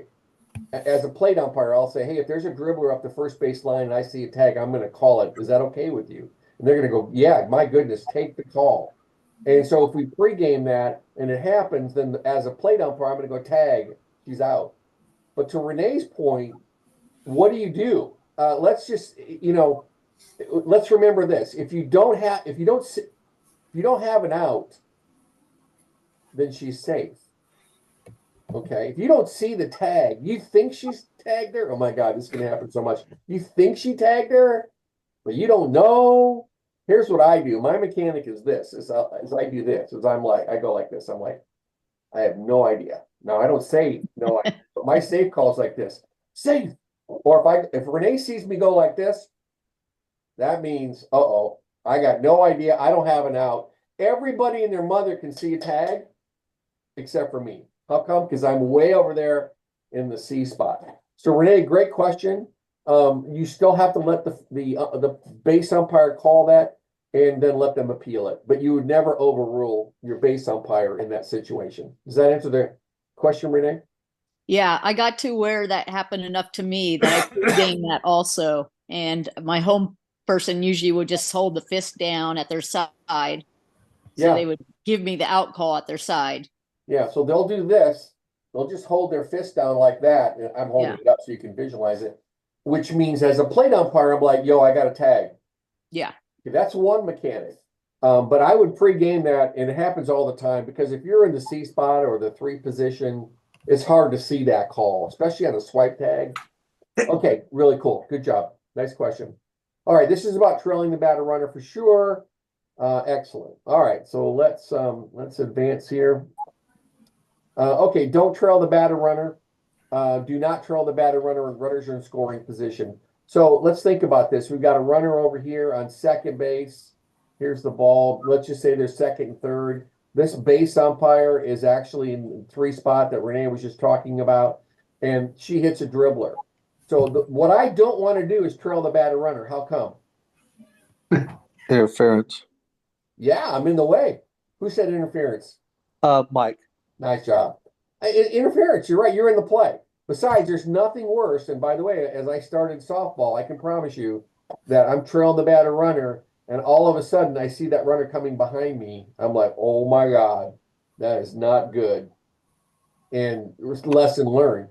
Speaker 1: as a plate umpire, I'll say, hey, if there's a dribbler up the first base line and I see a tag, I'm going to call it. Is that okay with you? And they're going to go, yeah, my goodness, take the call. And so if we pregame that and it happens, then as a plate umpire, I'm going to go tag. She's out. But to Renee's point, what do? Let's just, let's remember this. If you don't have an out, then she's safe. Okay. If you don't see the tag, you think she's tagged her. Oh my God, this is going to happen so much. You think she tagged her, but you don't know. Here's what I do. My mechanic is this, as I do this, I go like this. I'm like, I have no idea. No, I don't say no idea, but my safe call is like this, safe. Or if Renee sees me go like this, that means, uh-oh, I got no idea. I don't have an out. Everybody and their mother can see a tag except for me. How come? Because I'm way over there in the C spot. So Renee, great question. You still have to let the base umpire call that and then let them appeal it. But you would never overrule your base umpire in that situation. Does that answer the question, Renee?
Speaker 6: Yeah, I got to where that happened enough to me that I pregame that also. And my home person usually would just hold the fist down at their side. So
Speaker 1: Yeah.
Speaker 6: they would give me the out call at their side.
Speaker 1: Yeah, so they'll do this. They'll just hold their fist down like that. And I'm holding it up so you can visualize it, which means as a plate umpire, I'm like, yo, I got a tag.
Speaker 6: Yeah.
Speaker 1: That's one mechanic. But I would pregame that, and it happens all the time because if you're in the C spot or the 3 position, it's hard to see that call, especially on a swipe tag. Okay, really cool. Good job. Nice question. All right, this is about trailing the batter runner for sure. Excellent. All right, so let's advance here. Okay, don't trail the batter runner. Do not trail the batter runner when runners are in scoring position. So let's think about this. We've got a runner over here on second base. Here's the ball. Let's just say they're second and third. This base umpire is actually in 3 spot that Renee was just talking about, and she hits a dribbler. So what I don't want to do is trail the batter runner. How come?
Speaker 7: Interference.
Speaker 1: Yeah, I'm in the way. Who said interference?
Speaker 7: Mike.
Speaker 1: Nice job. Interference, you're right. You're in the play. Besides, there's nothing worse. And by the way, as I started softball, I can promise you that I'm trailing the batter runner, and all of a sudden I see that runner coming behind me. I'm like, oh my God, that is not good. And it was lesson learned.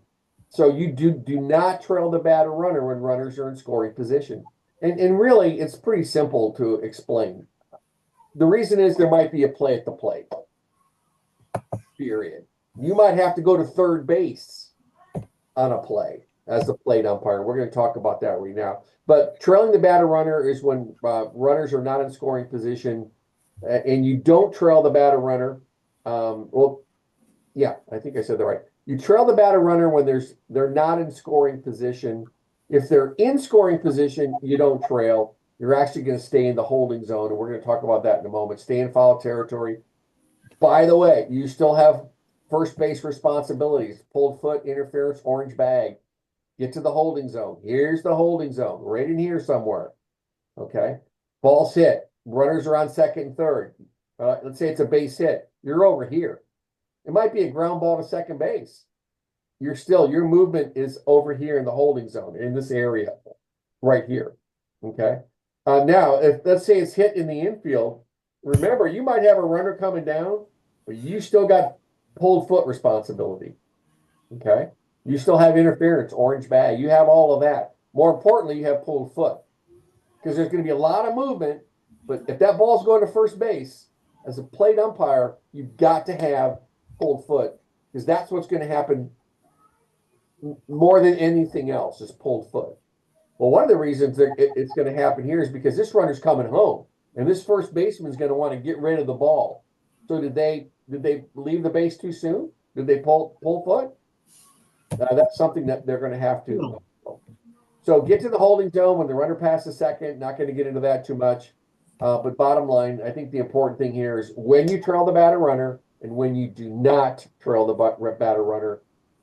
Speaker 1: So you do not trail the batter runner when runners are in scoring position. And really, it's pretty simple to explain. The reason is there might be a play at the plate. Period. You might have to go to third base on a play as the plate umpire. We're going to talk about that right now. But trailing the batter runner is when runners are not in scoring position, and you don't trail the batter runner. Yeah, I think I said that right. You trail the batter runner when they're not in scoring position. If they're in scoring position, you don't trail. You're actually going to stay in the holding zone, and we're going to talk about that in a moment. Stay in foul territory. By the way, you still have first base responsibilities. Pulled foot, interference, orange bag. Get to the holding zone. Here's the holding zone, right in here somewhere. Okay? Ball's hit. Runners are on second and third. Let's say it's a base hit. You're over here. It might be a ground ball to second base. Your movement is over here in the holding zone, in this area, right here. Okay? Now, let's say it's hit in the infield, remember, you might have a runner coming down, but you still got pulled foot responsibility. Okay? You still have interference, orange bag. You have all of that. More importantly, you have pulled foot. Because there's going to be a lot of movement, but if that ball's going to first base, as a plate umpire, you've got to have pulled foot. Because that's what's going to happen more than anything else is pulled foot. Well, one of the reasons that it's going to happen here is because this runner's coming home. And this first baseman's going to want to get rid of the ball. So did they leave the base too soon? Did they pull foot? That's something that they're going to have to. So get to the holding zone when the runner passes second. Not going to get into that too much. But bottom line, I think the important thing here is when you trail the batter runner and when you do not trail the batter runner.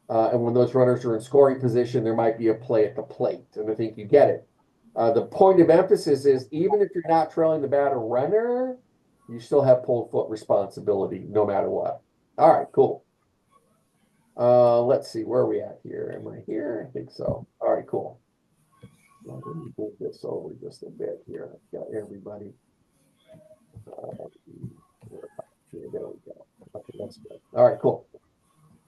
Speaker 1: And when those runners are in scoring position, there might be a play at the plate. And I think you get it. The point of emphasis is even if you're not trailing the batter runner, you still have pulled foot responsibility no matter what. All right, cool. Let's see, where are we at here? Am I here? I think so. All right, cool. Let me move this over just a bit here. I've got everybody. Here, there we go. Okay, that's good. All right, cool.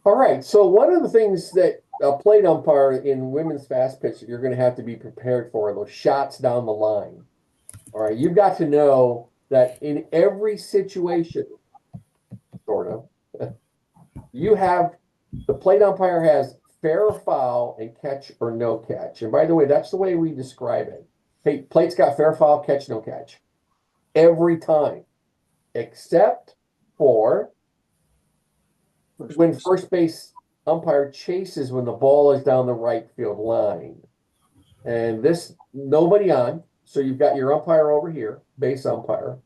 Speaker 1: All right, so one of the things that a plate umpire in women's fast pitch that you're going to have to be prepared for are those shots down the line. All right, you've got to know that in every situation, sort of, you have the plate umpire has fair or foul and catch or no catch. And by the way, that's the way we describe it. Hey, plate's got fair, foul, catch, no catch every time, except for when first base umpire chases when the ball is down the right field line. And this, nobody on. So you've got your umpire over here, base umpire.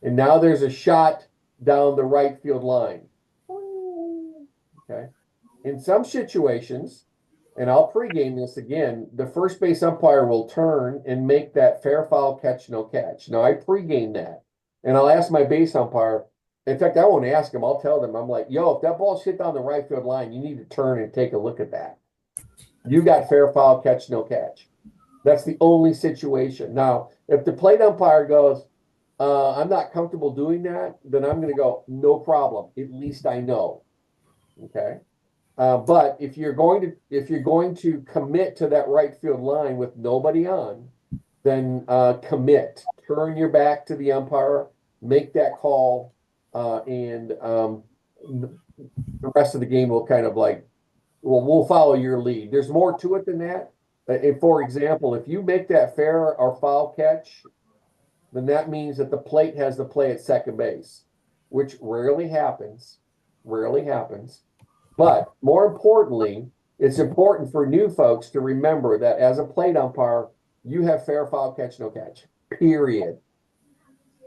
Speaker 1: And now there's a shot down the right field line. Okay. In some situations, and I'll pregame this again, the first base umpire will turn and make that fair, foul, catch, no catch. Now I pregame that. And I'll ask my base umpire. In fact, I won't ask him. I'll tell them. I'm like, yo, if that ball's hit down the right field line, you need to turn and take a look at that. You got fair, foul, catch, no catch. That's the only situation. Now, if the plate umpire goes, I'm not comfortable doing that, then I'm going to go, no problem. At least I know. Okay. But if you're going to commit to that right field line with nobody on, then commit. Turn your back to the umpire, make that call, and the rest of the game will kind of like, well, we'll follow your lead. There's more to it than that. For example, if you make that fair or foul catch, then that means that the plate has the play at second base, which rarely happens. Rarely happens. But more importantly, it's important for new folks to remember that as a plate umpire, you have fair, foul, catch, no catch, period.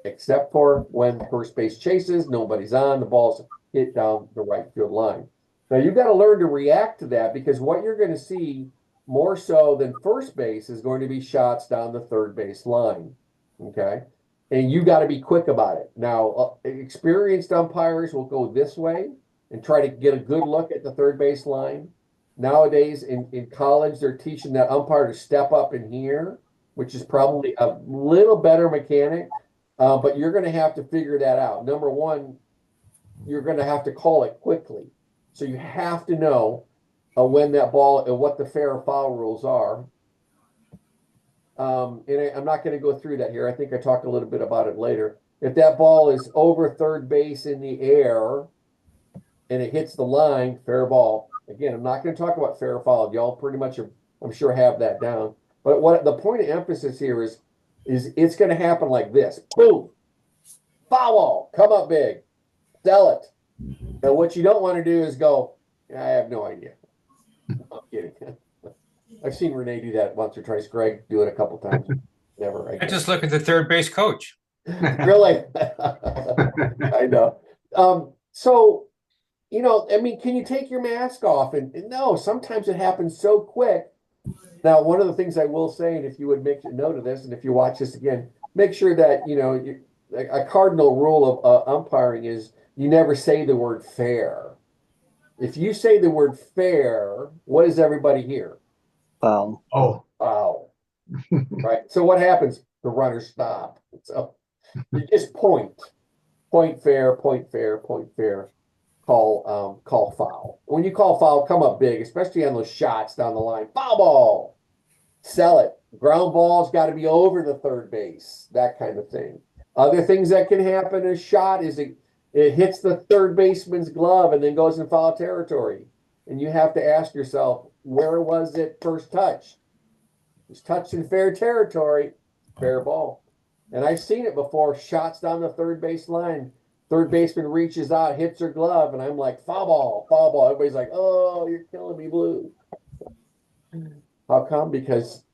Speaker 1: Except for when first base chases, nobody's on, the ball's hit down the right field line. Now, you've got to learn to react to that because what you're going to see more so than first base is going to be shots down the third base line. Okay. And you got to be quick about it. Now, experienced umpires will go this way and try to get a good look at the third base line. Nowadays in college, they're teaching that umpire to step up in here, which is probably a little better mechanic. But you're going to have to figure that out. Number one, you're going to have to call it quickly. So you have to know when that ball and what the fair or foul rules are. And I'm not going to go through that here. I think I talked a little bit about it later. If that ball is over third base in the air and it hits the line, fair ball. Again, I'm not going to talk about fair or foul. Y'all pretty much, I'm sure, have that down. But what the point of emphasis here is it's going to happen like this. Boom. Foul. Come up big. Sell it. Now, what you don't want to do is go, I have no idea. I'm kidding. I've seen Renee do that once or twice. Greg do it a couple times. Never.
Speaker 2: I just look at the third base coach.
Speaker 1: Really? I know. So, I mean, can you take your mask off? And no, sometimes it happens so quick. Now, one of the things I will say, and if you would make a note of this, and if you watch this again, make sure that, a cardinal rule of umpiring is you never say the word fair. If you say the word fair, what does everybody hear?
Speaker 7: Foul.
Speaker 3: Oh,
Speaker 1: Foul. Right. So what happens? The runners stop. So you just point fair, point fair, point fair. Call foul. When you call foul, come up big, especially on those shots down the line. Foul ball. Sell it. Ground ball's got to be over the third base. That kind of thing. Other things that can happen in a shot is it hits the third baseman's glove and then goes in foul territory. And you have to ask yourself, where was it first touched? It was touched in fair territory. Fair ball. And I've seen it before. Shots down the third base line. Third baseman reaches out, hits her glove, and I'm like, foul ball, foul ball. Everybody's like, oh, you're killing me, Blue. How come? Because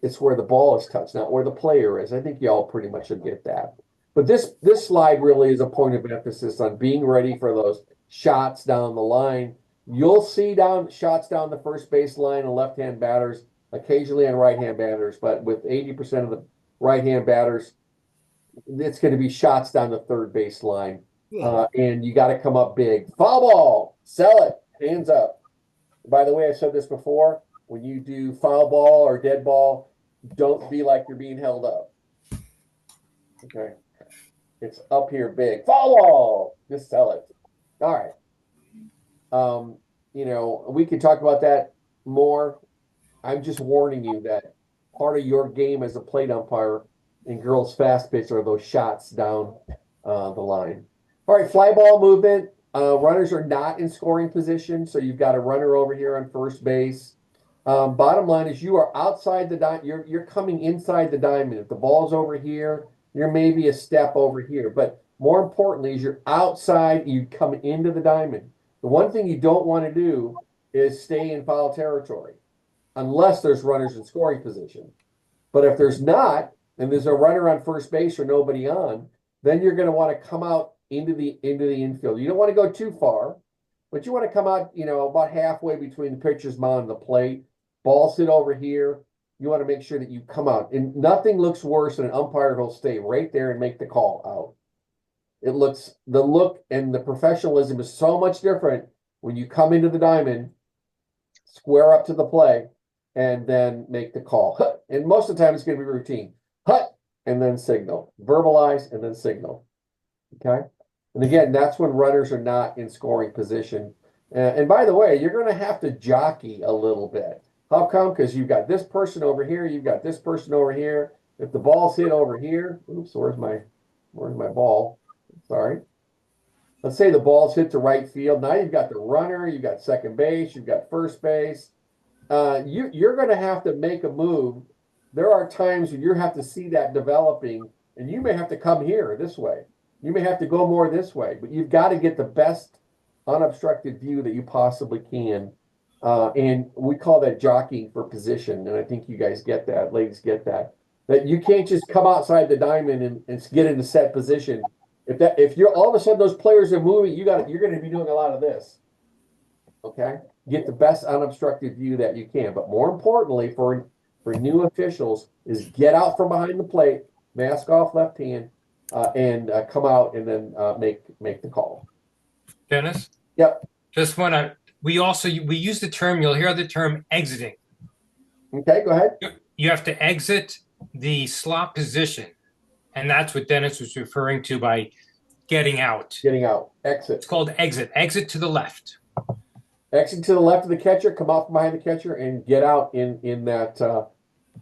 Speaker 1: it's where the ball is touched, not where the player is. I think y'all pretty much should get that. But this slide really is a point of emphasis on being ready for those shots down the line. You'll see shots down the first base line on left-hand batters, occasionally on right-hand batters, but with 80% of the right-hand batters, it's going to be shots down the third base line And you got to come up big. Foul ball, sell it, hands up. By the way, I said this before. When you do foul ball or dead ball, don't be like you're being held up. Okay. It's up here big. Foul ball. Just sell it. All right. We could talk about that more. I'm just warning you that part of your game as a plate umpire in girls fast pitch are those shots down the line. All right, fly ball movement. Runners are not in scoring position, so you've got a runner over here on first base. Bottom line is you are outside the diamond. You're coming inside the diamond. If the ball's over here, you're maybe a step over here. But more importantly, is you're outside. You come into the diamond. The one thing you don't want to do is stay in foul territory, unless there's runners in scoring position. But if there's not, and there's a runner on first base or nobody on, then you're going to want to come out into the infield. You don't want to go too far, but you want to come out, about halfway between the pitcher's mound and the plate. Ball sit over here. You want to make sure that you come out. And nothing looks worse than an umpire who'll stay right there and make the call out. The look and the professionalism is so much different when you come into the diamond, square up to the play, and then make the call. And most of the time it's going to be routine. Hut, and then signal. Verbalize, and then signal. Okay? And again, that's when runners are not in scoring position. And by the way, you're going to have to jockey a little bit. How come? Because you've got this person over here, you've got this person over here. If the ball's hit over here, oops, where's my ball? Sorry. Let's say the ball's hit to right field. Now you've got the runner, you've got second base, you've got first base. You're going to have to make a move. There are times when you have to see that developing, and you may have to come here this way. You may have to go more this way, but you've got to get the best unobstructed view that you possibly can. And we call that jockeying for position. And I think you guys get that, ladies get that. That you can't just come outside the diamond and get into set position. If you're all of a sudden those players are moving, you're going to be doing a lot of this. Okay? Get the best unobstructed view that you can. But more importantly, for new officials, is get out from behind the plate, mask off left hand, and come out and then make the call.
Speaker 2: Dennis?
Speaker 1: Yep.
Speaker 2: Just want to, we use the term, you'll hear the term exiting.
Speaker 1: Okay, go ahead.
Speaker 2: You have to exit the slot position. And that's what Dennis was referring to by getting out.
Speaker 1: Getting out. Exit.
Speaker 2: It's called exit. Exit to the left.
Speaker 1: Exit to the left of the catcher, come out from behind the catcher, and get out in that.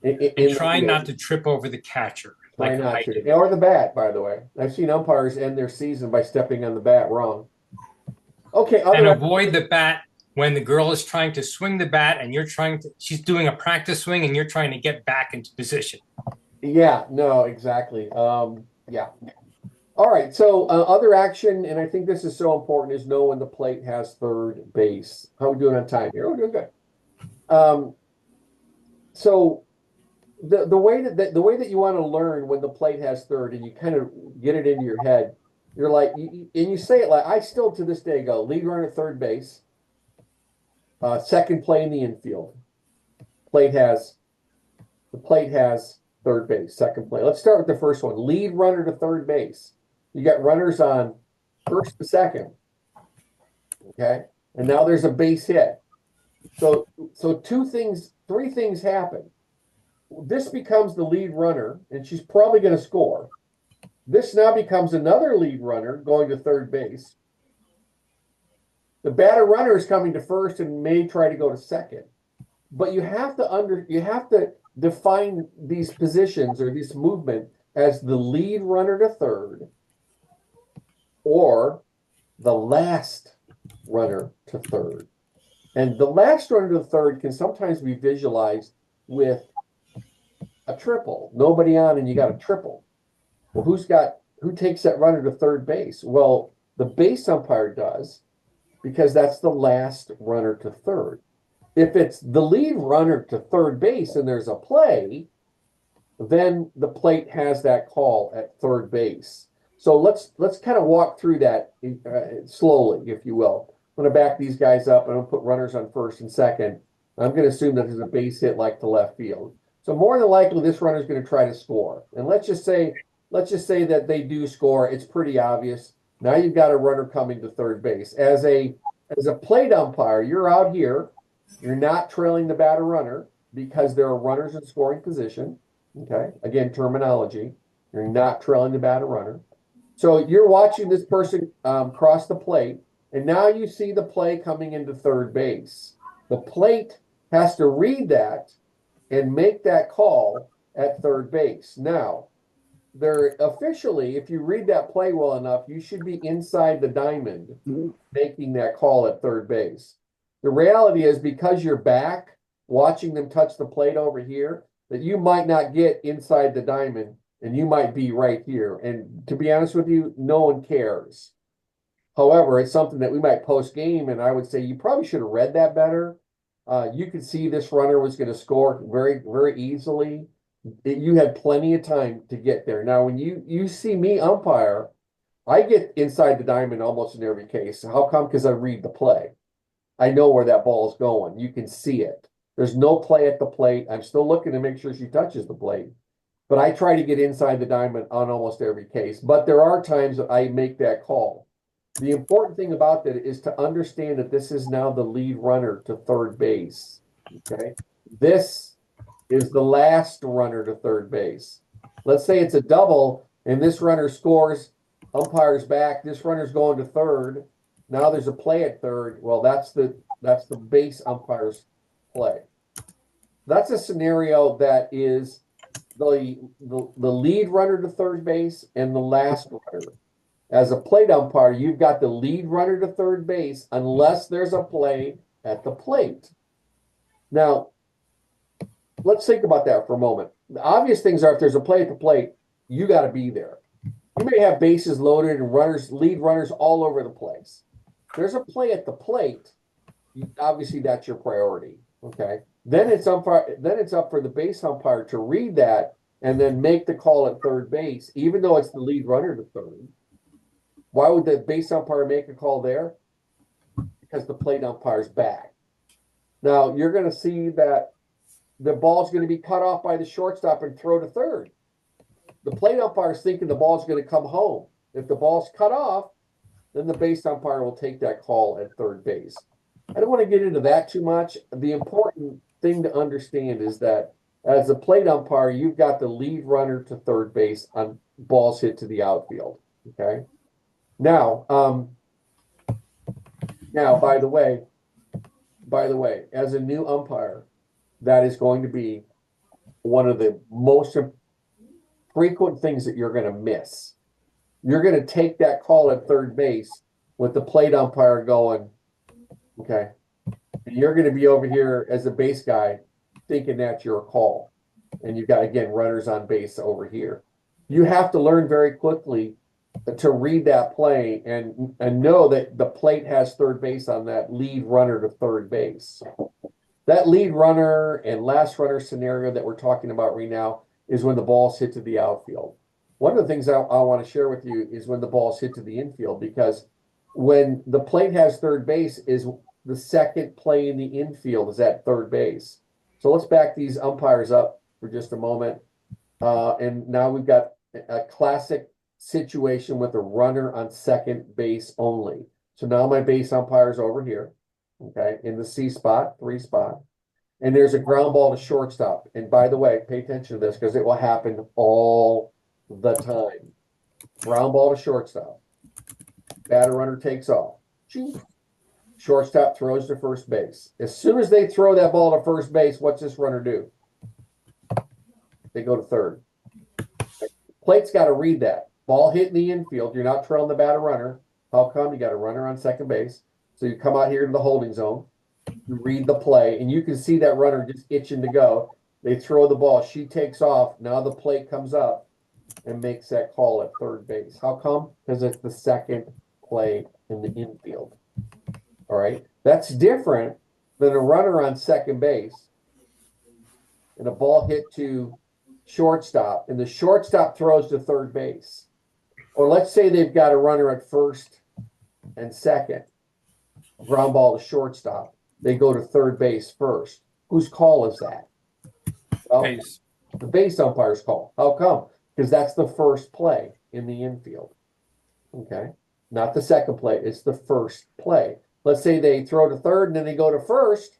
Speaker 2: And try not to trip over the catcher.
Speaker 1: Try not to. Or the bat, by the way. I've seen umpires end their season by stepping on the bat wrong. Okay.
Speaker 2: And avoid the bat when the girl is trying to swing the bat and she's doing a practice swing and you're trying to get back into position.
Speaker 1: Yeah, no, exactly. Yeah. All right. So other action, and I think this is so important, is know when the plate has third base. How are we doing on time here? We're doing good. So the way that you want to learn when the plate has third, and you kind of get it into your head, you're like, and you say it like I still to this day go lead runner at third base, second play in the infield. The plate has third base, second play. Let's start with the first one. Lead runner to third base. You got runners on first to second. Okay. And now there's a base hit. So three things happen. This becomes the lead runner, and she's probably going to score. This now becomes another lead runner going to third base. The batter runner is coming to first and may try to go to second. But you have to define these positions or this movement as the lead runner to third or the last runner to third. And the last runner to third can sometimes be visualized with a triple. Nobody on and you got a triple. Well, who takes that runner to third base? Well, the base umpire does, because that's the last runner to third. If it's the lead runner to third base and there's a play, then the plate has that call at third base. So let's kind of walk through that slowly, if you will. I'm going to back these guys up and I'm going to put runners on first and second. I'm going to assume that there's a base hit like to left field. So more than likely, this runner is going to try to score. And let's just say that they do score. It's pretty obvious. Now you've got a runner coming to third base. As a plate umpire, you're out here. You're not trailing the batter runner because there are runners in scoring position. Okay. Again, terminology. You're not trailing the batter runner. So you're watching this person cross the plate, and now you see the play coming into third base. The plate has to read that and make that call at third base. Now, they're officially, if you read that play well enough, you should be inside the diamond making that call at third base. The reality is because you're back watching them touch the plate over here, that you might not get inside the diamond and you might be right here. And to be honest with you, no one cares. However, it's something that we might post game, and I would say you probably should have read that better. You could see this runner was going to score very, very easily. You had plenty of time to get there. Now, when you see me umpire, I get inside the diamond almost in every case. How come? Because I read the play. I know where that ball is going. You can see it. There's no play at the plate. I'm still looking to make sure she touches the plate. But I try to get inside the diamond on almost every case. But there are times that I make that call. The important thing about that is to understand that this is now the lead runner to third base. Okay. This is the last runner to third base. Let's say it's a double and this runner scores, umpire's back, this runner's going to third. Now there's a play at third. Well, that's the base umpire's play. That's a scenario that is the lead runner to third base and the last runner. As a plate umpire, you've got the lead runner to third base unless there's a play at the plate. Now, let's think about that for a moment. The obvious things are if there's a play at the plate, you got to be there. You may have bases loaded and lead runners all over the place. If there's a play at the plate, obviously that's your priority. Okay. Then it's up for the base umpire to read that and then make the call at third base, even though it's the lead runner to third. Why would the base umpire make a call there? Because the plate umpire's back. Now you're going to see that the ball's going to be cut off by the shortstop and throw to third. The plate umpire is thinking the ball's going to come home. If the ball's cut off, then the base umpire will take that call at third base. I don't want to get into that too much. The important thing to understand is that as a plate umpire, you've got the lead runner to third base on balls hit to the outfield. Okay. Now, by the way, as a new umpire, that is going to be one of the most frequent things that you're going to miss. You're going to take that call at third base with the plate umpire going, okay, and you're going to be over here as a base guy thinking that's your call. And you've got, again, runners on base over here. You have to learn very quickly to read that play and know that the plate has third base on that lead runner to third base. That lead runner and last runner scenario that we're talking about right now is when the ball's hit to the outfield. One of the things I want to share with you is when the ball's hit to the infield, because when the plate has third base is the second play in the infield is at third base. So let's back these umpires up for just a moment. And now we've got a classic situation with a runner on second base only. So now my base umpire is over here, okay, in the C spot, 3 spot. And there's a ground ball to shortstop. And by the way, pay attention to this because it will happen all the time. Ground ball to shortstop. Batter runner takes off. Shortstop throws to first base. As soon as they throw that ball to first base, what's this runner do? They go to third. Plate's got to read that. Ball hit in the infield. You're not trailing the batter runner. How come? You got a runner on second base. So you come out here to the holding zone. You read the play, and you can see that runner just itching to go. They throw the ball. She takes off. Now the plate comes up and makes that call at third base. How come? Because it's the second play in the infield. All right. That's different than a runner on second base and a ball hit to shortstop, and the shortstop throws to third base. Or let's say they've got a runner at first and second, ground ball to shortstop. They go to third base first. Whose call is that? Well,
Speaker 2: Base.
Speaker 1: the base umpire's call. How come? Because that's the first play in the infield. Okay. not the second play. It's the first play. Let's say they throw to third and then they go to first.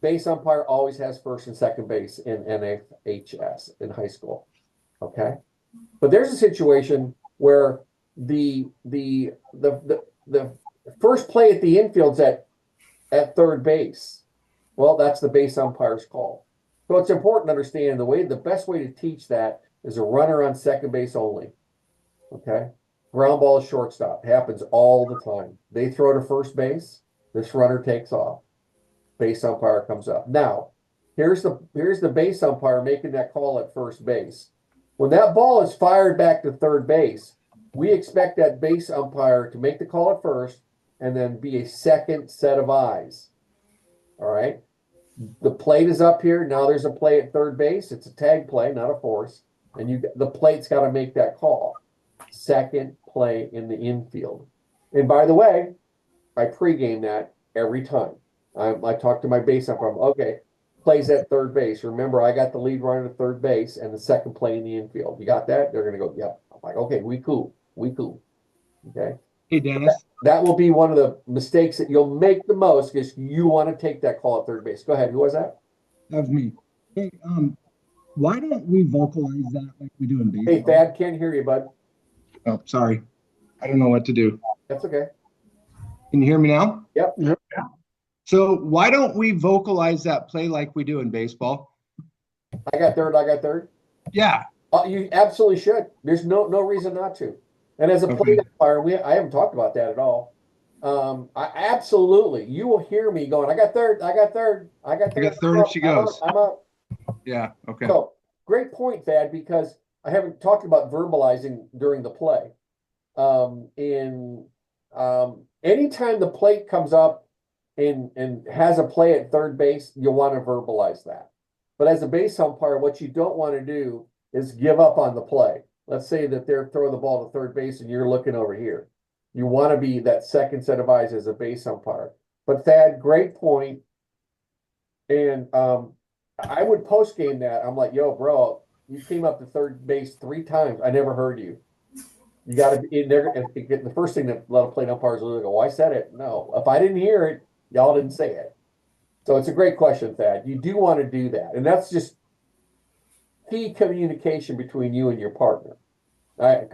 Speaker 1: Base umpire always has first and second base in NFHS in high school. Okay, but there's a situation where the first play at the infield's at third base. Well, that's the base umpire's call. So it's important to understand the best way to teach that is a runner on second base only. Okay, ground ball is shortstop. Happens all the time. They throw to first base. This runner takes off. Base umpire comes up. Now, here's the base umpire making that call at first base. When that ball is fired back to third base, we expect that base umpire to make the call at first and then be a second set of eyes. All right. The plate is up here. Now there's a play at third base. It's a tag play, not a force. And the plate's got to make that call. Second play in the infield. And by the way, I pregame that every time. I talk to my base umpire. Okay, plays at third base. Remember, I got the lead runner to third base and the second play in the infield. You got that? They're going to go, yep. I'm like, okay, we cool. Okay.
Speaker 8: Hey, Dennis.
Speaker 1: That will be one of the mistakes that you'll make the most because you want to take that call at third base. Go ahead. Who was that?
Speaker 8: That was me. Hey, why don't we vocalize that like we do in baseball?
Speaker 1: Hey, Thad, can't hear you, bud.
Speaker 8: Oh, sorry. I don't know what to do.
Speaker 1: That's okay.
Speaker 8: Can you hear me now?
Speaker 1: Yep.
Speaker 8: So why don't we vocalize that play like we do in baseball?
Speaker 1: I got third.
Speaker 8: Yeah.
Speaker 1: You absolutely should. There's no reason not to. And as a plate umpire, I haven't talked about that at all. I absolutely, you will hear me going, I got third.
Speaker 8: She goes.
Speaker 1: I'm up.
Speaker 8: Yeah. Okay.
Speaker 1: So great point, Thad, because I haven't talked about verbalizing during the play. Anytime the plate comes up and has a play at third base, you'll want to verbalize that. But as a base umpire, what you don't want to do is give up on the play. Let's say that they're throwing the ball to third base and you're looking over here. You want to be that second set of eyes as a base umpire. But Thad, great point. And I would post game that. I'm like, yo, bro, you came up to third base 3 times. I never heard you. You got to be in there. The first thing that a lot of plate umpires will go, oh, I said it. No, if I didn't hear it, y'all didn't say it. So it's a great question, Thad. You do want to do that. And that's just key communication between you and your partner. I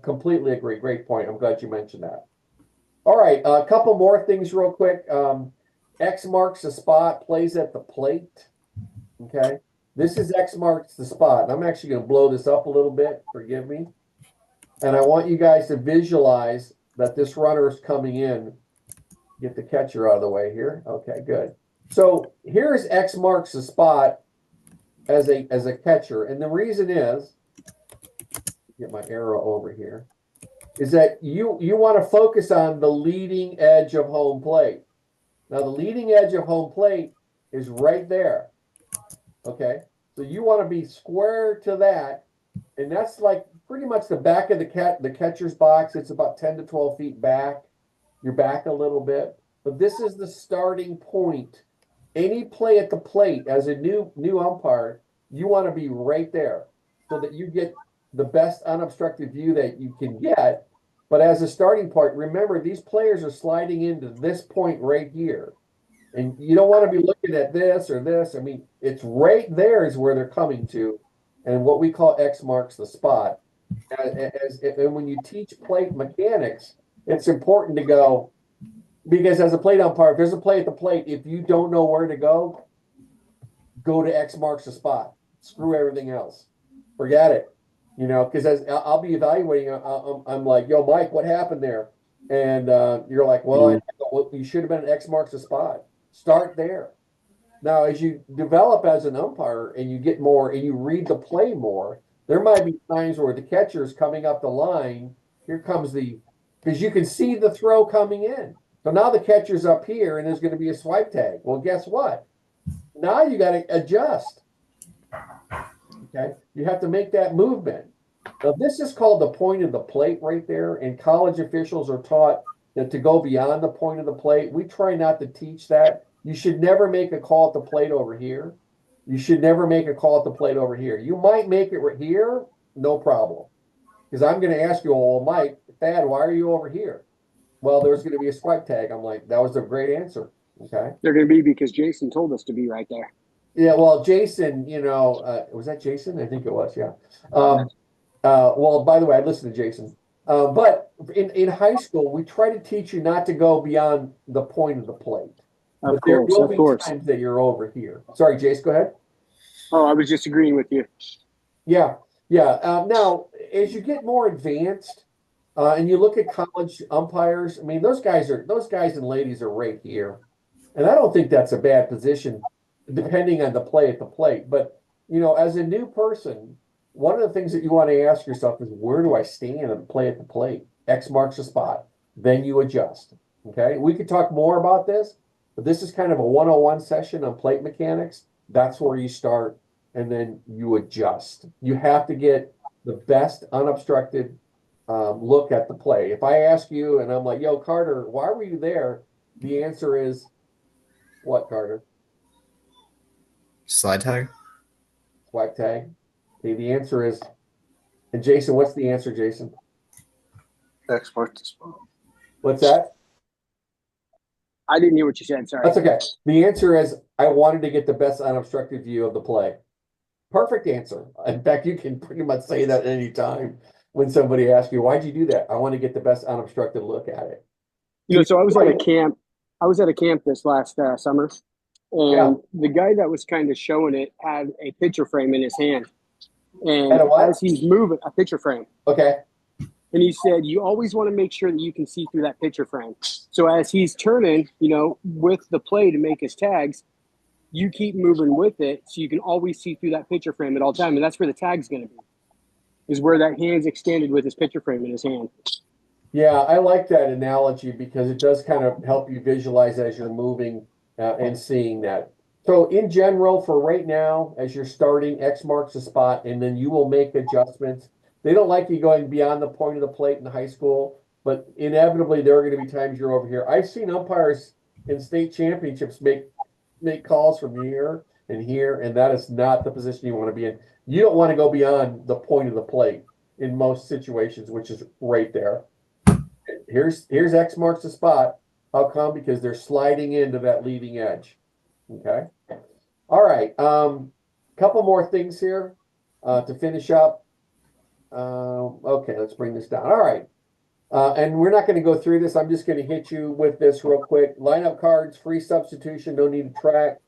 Speaker 1: completely agree. Great point. I'm glad you mentioned that. All right. A couple more things real quick. X marks the spot, plays at the plate. Okay. This is X marks the spot. And I'm actually going to blow this up a little bit. Forgive me. And I want you guys to visualize that this runner is coming in. Get the catcher out of the way here. Okay, good. So here's X marks the spot as a catcher. And the reason is, get my arrow over here, is that you want to focus on the leading edge of home plate. Now the leading edge of home plate is right there. Okay, so you want to be square to that, and that's like pretty much the back of the catcher's box. It's about 10 to 12 feet back. You're back a little bit, but this is the starting point. Any play at the plate as a new umpire, you want to be right there so that you get the best unobstructed view that you can get. But as a starting point, remember these players are sliding into this point right here. And you don't want to be looking at this or this. I mean, it's right there is where they're coming to. And what we call X marks the spot. And when you teach plate mechanics, it's important to go, because as a plate umpire, if there's a play at the plate, if you don't know where to go to X marks the spot. Screw everything else. Forget it. You know, because as I'll be evaluating, I'm like, yo, Mike, what happened there? And you're like, well, you should have been at X marks the spot. Start there. Now, as you develop as an umpire and you get more and you read the play more, there might be times where the catcher is coming up the line. Here comes because you can see the throw coming in. So now the catcher's up here and there's going to be a swipe tag. Well, guess what? Now you got to adjust. Okay, you have to make that movement. Now, this is called the point of the plate right there, and college officials are taught that to go beyond the point of the plate. We try not to teach that. You should never make a call at the plate over here. You should never make a call at the plate over here. You might make it right here, no problem. Because I'm going to ask you, well, Mike, Thad, why are you over here? Well, there's going to be a swipe tag. I'm like, that was a great answer. Okay.
Speaker 9: They're going to be because Jason told us to be right there.
Speaker 1: Yeah, well, Jason, was that Jason? I think it was, yeah. Well, by the way, I listened to Jason. But in high school, we try to teach you not to go beyond the point of the plate.
Speaker 9: Of
Speaker 1: But there
Speaker 9: course,
Speaker 1: will
Speaker 9: of
Speaker 1: be
Speaker 9: course.
Speaker 1: times that you're over here. Sorry, Jace, go ahead.
Speaker 9: Oh, I was just agreeing with you.
Speaker 1: Yeah, yeah. Now, as you get more advanced, and you look at college umpires, I mean, those guys and ladies are right here. And I don't think that's a bad position, depending on the play at the plate. But, as a new person, one of the things that you want to ask yourself is, where do I stand and play at the plate? X marks the spot. Then you adjust. Okay. We could talk more about this, but this is kind of a 101 session on plate mechanics. That's where you start, and then you adjust. You have to get the best unobstructed look at the play. If I ask you and I'm like, yo, Carter, why were you there? The answer is what, Carter?
Speaker 5: Slide tag.
Speaker 1: Swipe tag. Okay, the answer is, and Jason, what's the answer, Jason?
Speaker 7: X marks the spot.
Speaker 1: What's that?
Speaker 9: I didn't hear what you said. Sorry.
Speaker 1: That's okay. The answer is, I wanted to get the best unobstructed view of the play. Perfect answer. In fact, you can pretty much say that any time when somebody asks you, why'd you do that? I want to get the best unobstructed look at it.
Speaker 9: So I was at a camp. I was at a camp this last summer, and the guy that was kind of showing it had a picture frame in his hand. And as he's moving, a picture frame.
Speaker 1: Okay.
Speaker 9: And he said, you always want to make sure that you can see through that picture frame. So as he's turning, with the play to make his tags, you keep moving with it so you can always see through that picture frame at all time. And that's where the tag's going to be, is where that hand's extended with his picture frame in his hand.
Speaker 1: Yeah, I like that analogy because it does kind of help you visualize as you're moving and seeing that. So in general, for right now, as you're starting, X marks the spot, and then you will make adjustments. They don't like you going beyond the point of the plate in high school, but inevitably there are going to be times you're over here. I've seen umpires in state championships make calls from here, and that is not the position you want to be in. You don't want to go beyond the point of the plate in most situations, which is right there. Here's X marks the spot. How come? Because they're sliding into that leading edge. Okay. All right. Couple more things here to finish up. Okay, let's bring this down. All right. And we're not going to go through this. I'm just going to hit you with this real quick. Lineup cards, free substitution, no need to track.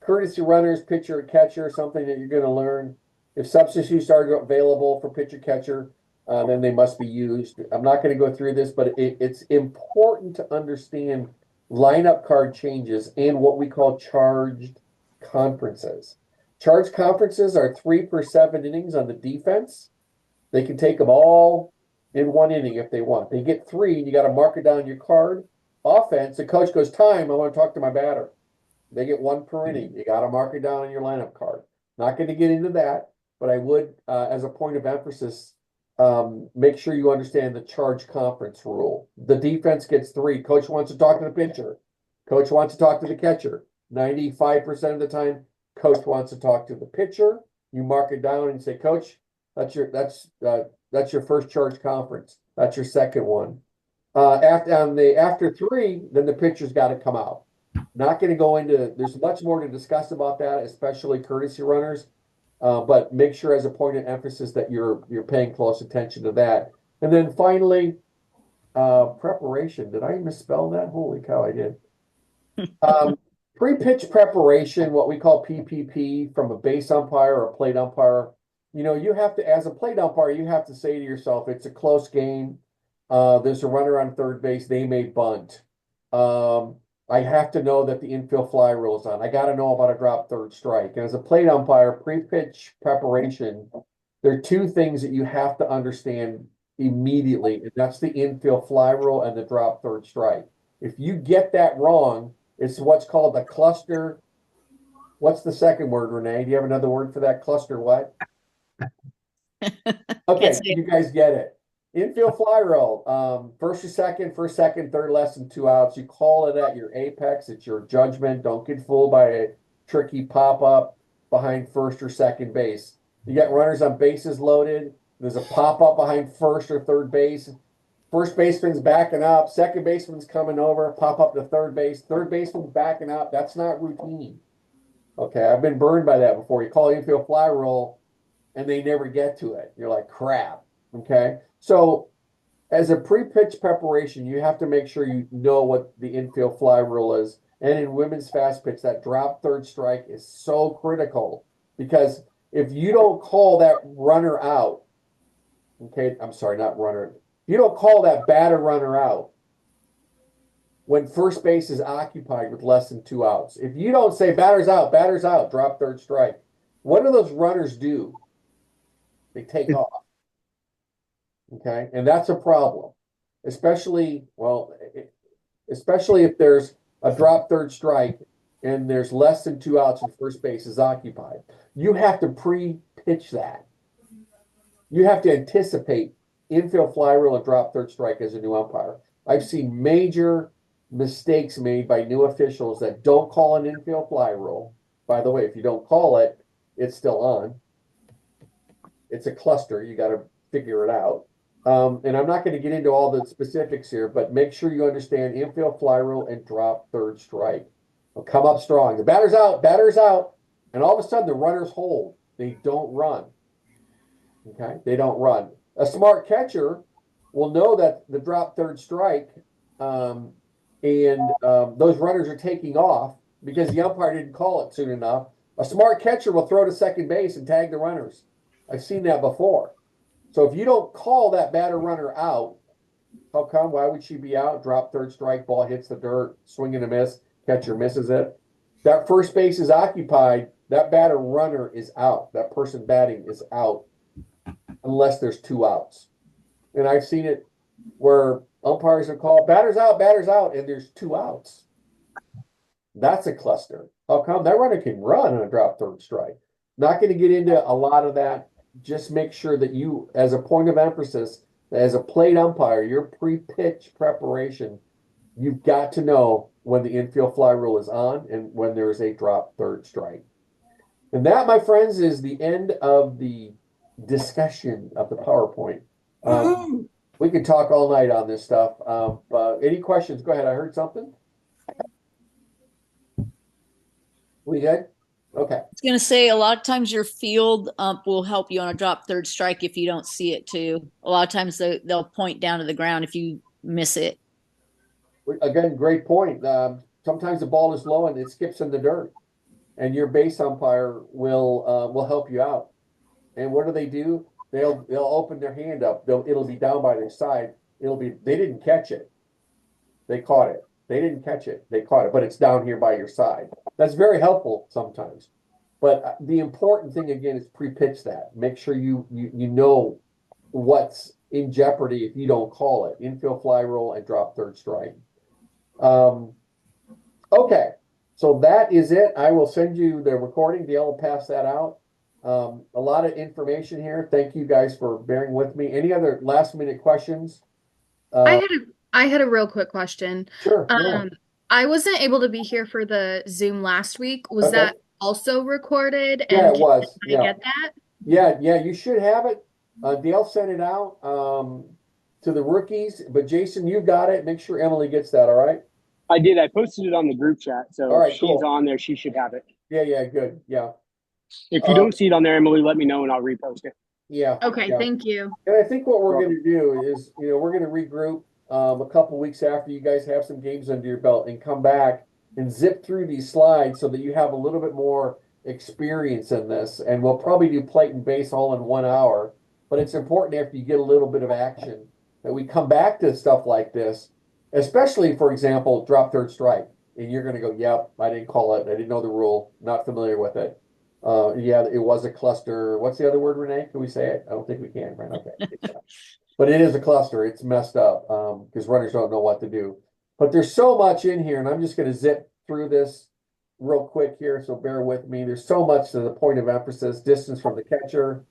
Speaker 1: Courtesy runners, pitcher, catcher, something that you're going to learn. If substitutes are available for pitcher, catcher, then they must be used. I'm not going to go through this, but it's important to understand lineup card changes and what we call charged conferences. Charged conferences are 3 per 7 innings on the defense. They can take them all in one inning if they want. They get 3, and you got to mark it down on your card. Offense, the coach goes, time, I want to talk to my batter. They get 1 per inning. You got to mark it down on your lineup card. Not going to get into that, but I would, as a point of emphasis, make sure you understand the charge conference rule. The defense gets 3. Coach wants to talk to the pitcher. Coach wants to talk to the catcher. 95% of the time, coach wants to talk to the pitcher. You mark it down and say, Coach, that's your first charge conference. That's your second one. After 3, then the pitcher's got to come out. Not going to go into. There's much more to discuss about that, especially courtesy runners. But make sure, as a point of emphasis, that you're paying close attention to that. And then finally, preparation. Did I misspell that? Holy cow, I did. Pre-pitch preparation, what we call PPP, from a base umpire or a plate umpire. You have to, as a plate umpire, you have to say to yourself, it's a close game. There's a runner on third base. They may bunt. I have to know that the infield fly rule is on. I got to know about a drop third strike. And as a plate umpire, pre-pitch preparation, there are 2 things that you have to understand immediately, and that's the infield fly rule and the drop third strike. If you get that wrong, it's what's called a cluster. What's the second word, Renee? Do you have another word for that? Cluster what? Okay, you guys get it. Infield fly roll, first or second, third less than 2 outs. You call it at your apex. It's your judgment. Don't get fooled by a tricky pop-up behind first or second base. You got runners on bases loaded. There's a pop up behind first or third base. First baseman's backing up. Second baseman's coming over. Pop up to third base. Third baseman's backing up. That's not routine. Okay, I've been burned by that before. You call infield fly roll, and they never get to it. You're like, crap. Okay, so as a pre-pitch preparation, you have to make sure you know what the infield fly rule is. And in women's fast pitch, that drop third strike is so critical because if you don't call that runner out, okay, I'm sorry, not runner. You don't call that batter runner out when first base is occupied with less than 2 outs. If you don't say batter's out, drop third strike, what do those runners do? They take off. Okay, and that's a problem, especially if there's a drop third strike and there's less than 2 outs and first base is occupied. You have to pre-pitch that. You have to anticipate infield fly rule and drop third strike as a new umpire. I've seen major mistakes made by new officials that don't call an infield fly rule. By the way, if you don't call it, it's still on. It's a cluster. You got to figure it out. And I'm not going to get into all the specifics here, but make sure you understand infield fly rule and drop third strike. They'll come up strong. The batter's out, and all of a sudden the runners hold. They don't run. Okay, they don't run. A smart catcher will know that the drop third strike, and those runners are taking off because the umpire didn't call it soon enough. A smart catcher will throw to second base and tag the runners. I've seen that before. So if you don't call that batter runner out, how come? Why would she be out? Drop third strike, ball hits the dirt, swing and a miss, catcher misses it. That first base is occupied. That batter runner is out. That person batting is out unless there's 2 outs. And I've seen it where umpires are called batter's out, and there's 2 outs. That's a cluster. How come? That runner can run on a drop third strike. Not going to get into a lot of that. Just make sure that you, as a point of emphasis, as a plate umpire, your pre-pitch preparation, you've got to know when the infield fly rule is on and when there is a drop third strike. And that, my friends, is the end of the discussion of the PowerPoint. We could talk all night on this stuff. Any questions? Go ahead. I heard something. We good? Okay.
Speaker 6: I was going to say a lot of times your field ump will help you on a drop third strike if you don't see it too. A lot of times they'll point down to the ground if you miss it.
Speaker 1: Again, great point. Sometimes the ball is low and it skips in the dirt, and your base umpire will help you out. And what do? They'll open their hand up. It'll be down by their side. They didn't catch it. They caught it. They didn't catch it. They caught it, but it's down here by your side. That's very helpful sometimes. But the important thing again is pre-pitch that. Make sure you know what's in jeopardy if you don't call it. Infield fly roll and drop third strike. Okay, so that is it. I will send you the recording. Dale will pass that out. A lot of information here. Thank you guys for bearing with me. Any other last minute questions?
Speaker 10: I had a real quick question.
Speaker 1: Sure. Yeah.
Speaker 10: I wasn't able to be here for the Zoom last week. Was
Speaker 1: Okay.
Speaker 10: that also recorded?
Speaker 1: Yeah,
Speaker 10: And
Speaker 1: it was.
Speaker 10: can I get that?
Speaker 1: Yeah, you should have it. Dale sent it out to the rookies, but Jason, you got it. Make sure Emily gets that, all right?
Speaker 9: I did. I posted it on the group chat, so
Speaker 1: All right,
Speaker 9: if she's
Speaker 1: cool.
Speaker 9: on there. She should have it.
Speaker 1: Yeah, good. Yeah.
Speaker 9: If you don't see it on there, Emily, let me know and I'll repost it.
Speaker 1: Yeah.
Speaker 10: Okay,
Speaker 1: yeah.
Speaker 10: thank you.
Speaker 1: And I think what we're going to do is, we're going to regroup a couple weeks after you guys have some games under your belt and come back and zip through these slides so that you have a little bit more experience in this. And we'll probably do plate and base all in 1 hour. But it's important after you get a little bit of action that we come back to stuff like this, especially, for example, drop third strike. And you're going to go, yep, I didn't call it. I didn't know the rule. Not familiar with it. Yeah, it was a cluster. What's the other word, Renee? Can we say it? I don't think we can, right? Okay. But it is a cluster. It's messed up because runners don't know what to do. But there's so much in here, and I'm just going to zip through this real quick here, so bear with me. There's so much to the point of emphasis: distance from the catcher,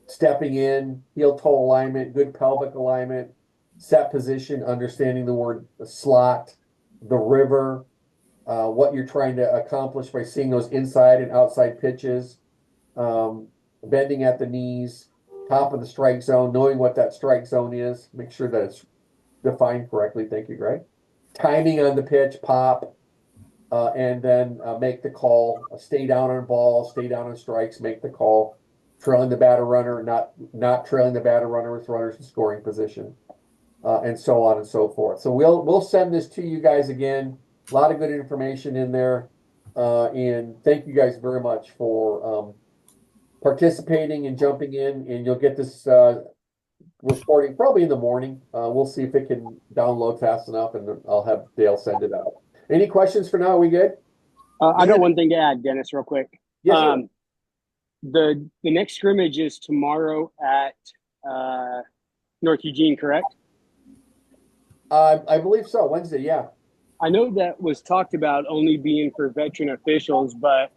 Speaker 1: stepping in, heel-toe alignment, good pelvic alignment, set position, understanding the word slot, the river, what you're trying to accomplish by seeing those inside and outside pitches. bending at the knees, top of the strike zone, knowing what that strike zone is, make sure that it's defined correctly. Thank you, Greg. Timing on the pitch, pop, and then make the call. Stay down on ball, stay down on strikes, make the call. Trailing the batter runner, not trailing the batter runner with runners in scoring position, and so on and so forth. So we'll send this to you guys again. A lot of good information in there, and thank you guys very much for participating and jumping in. And you'll get this recording probably in the morning. We'll see if it can download fast enough, and I'll have Dale send it out. Any questions for now? Are we good?
Speaker 9: I got one thing to add, Dennis, real quick.
Speaker 1: Yes, sir.
Speaker 9: The next scrimmage is tomorrow at North Eugene, correct?
Speaker 1: I believe so. Wednesday, yeah.
Speaker 9: I know that was talked about only being for veteran officials, but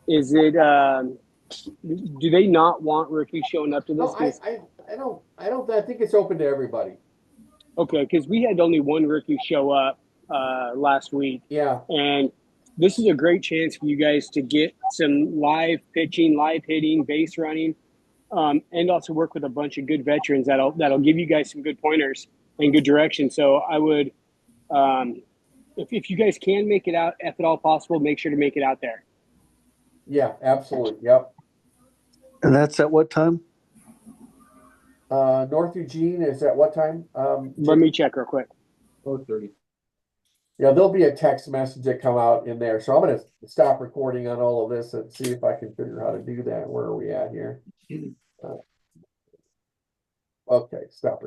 Speaker 9: is it? Do they not want rookies showing up to this?
Speaker 1: No, I don't. I think it's open to everybody.
Speaker 9: Okay, because we had only one rookie show up last week.
Speaker 1: Yeah.
Speaker 9: And this is a great chance for you guys to get some live pitching, live hitting, base running, and also work with a bunch of good veterans that'll give you guys some good pointers and good direction. So I would, if you guys can make it out, if at all possible, make sure to make it out there.
Speaker 1: Yeah, absolutely. Yep.
Speaker 7: And that's at what time?
Speaker 1: North Eugene is at what time?
Speaker 9: Let me check real quick.
Speaker 7: 4:30.
Speaker 1: Yeah, there'll be a text message that come out in there. So I'm going to stop recording on all of this and see if I can figure out how to do that. Where are we at here? Okay, stop.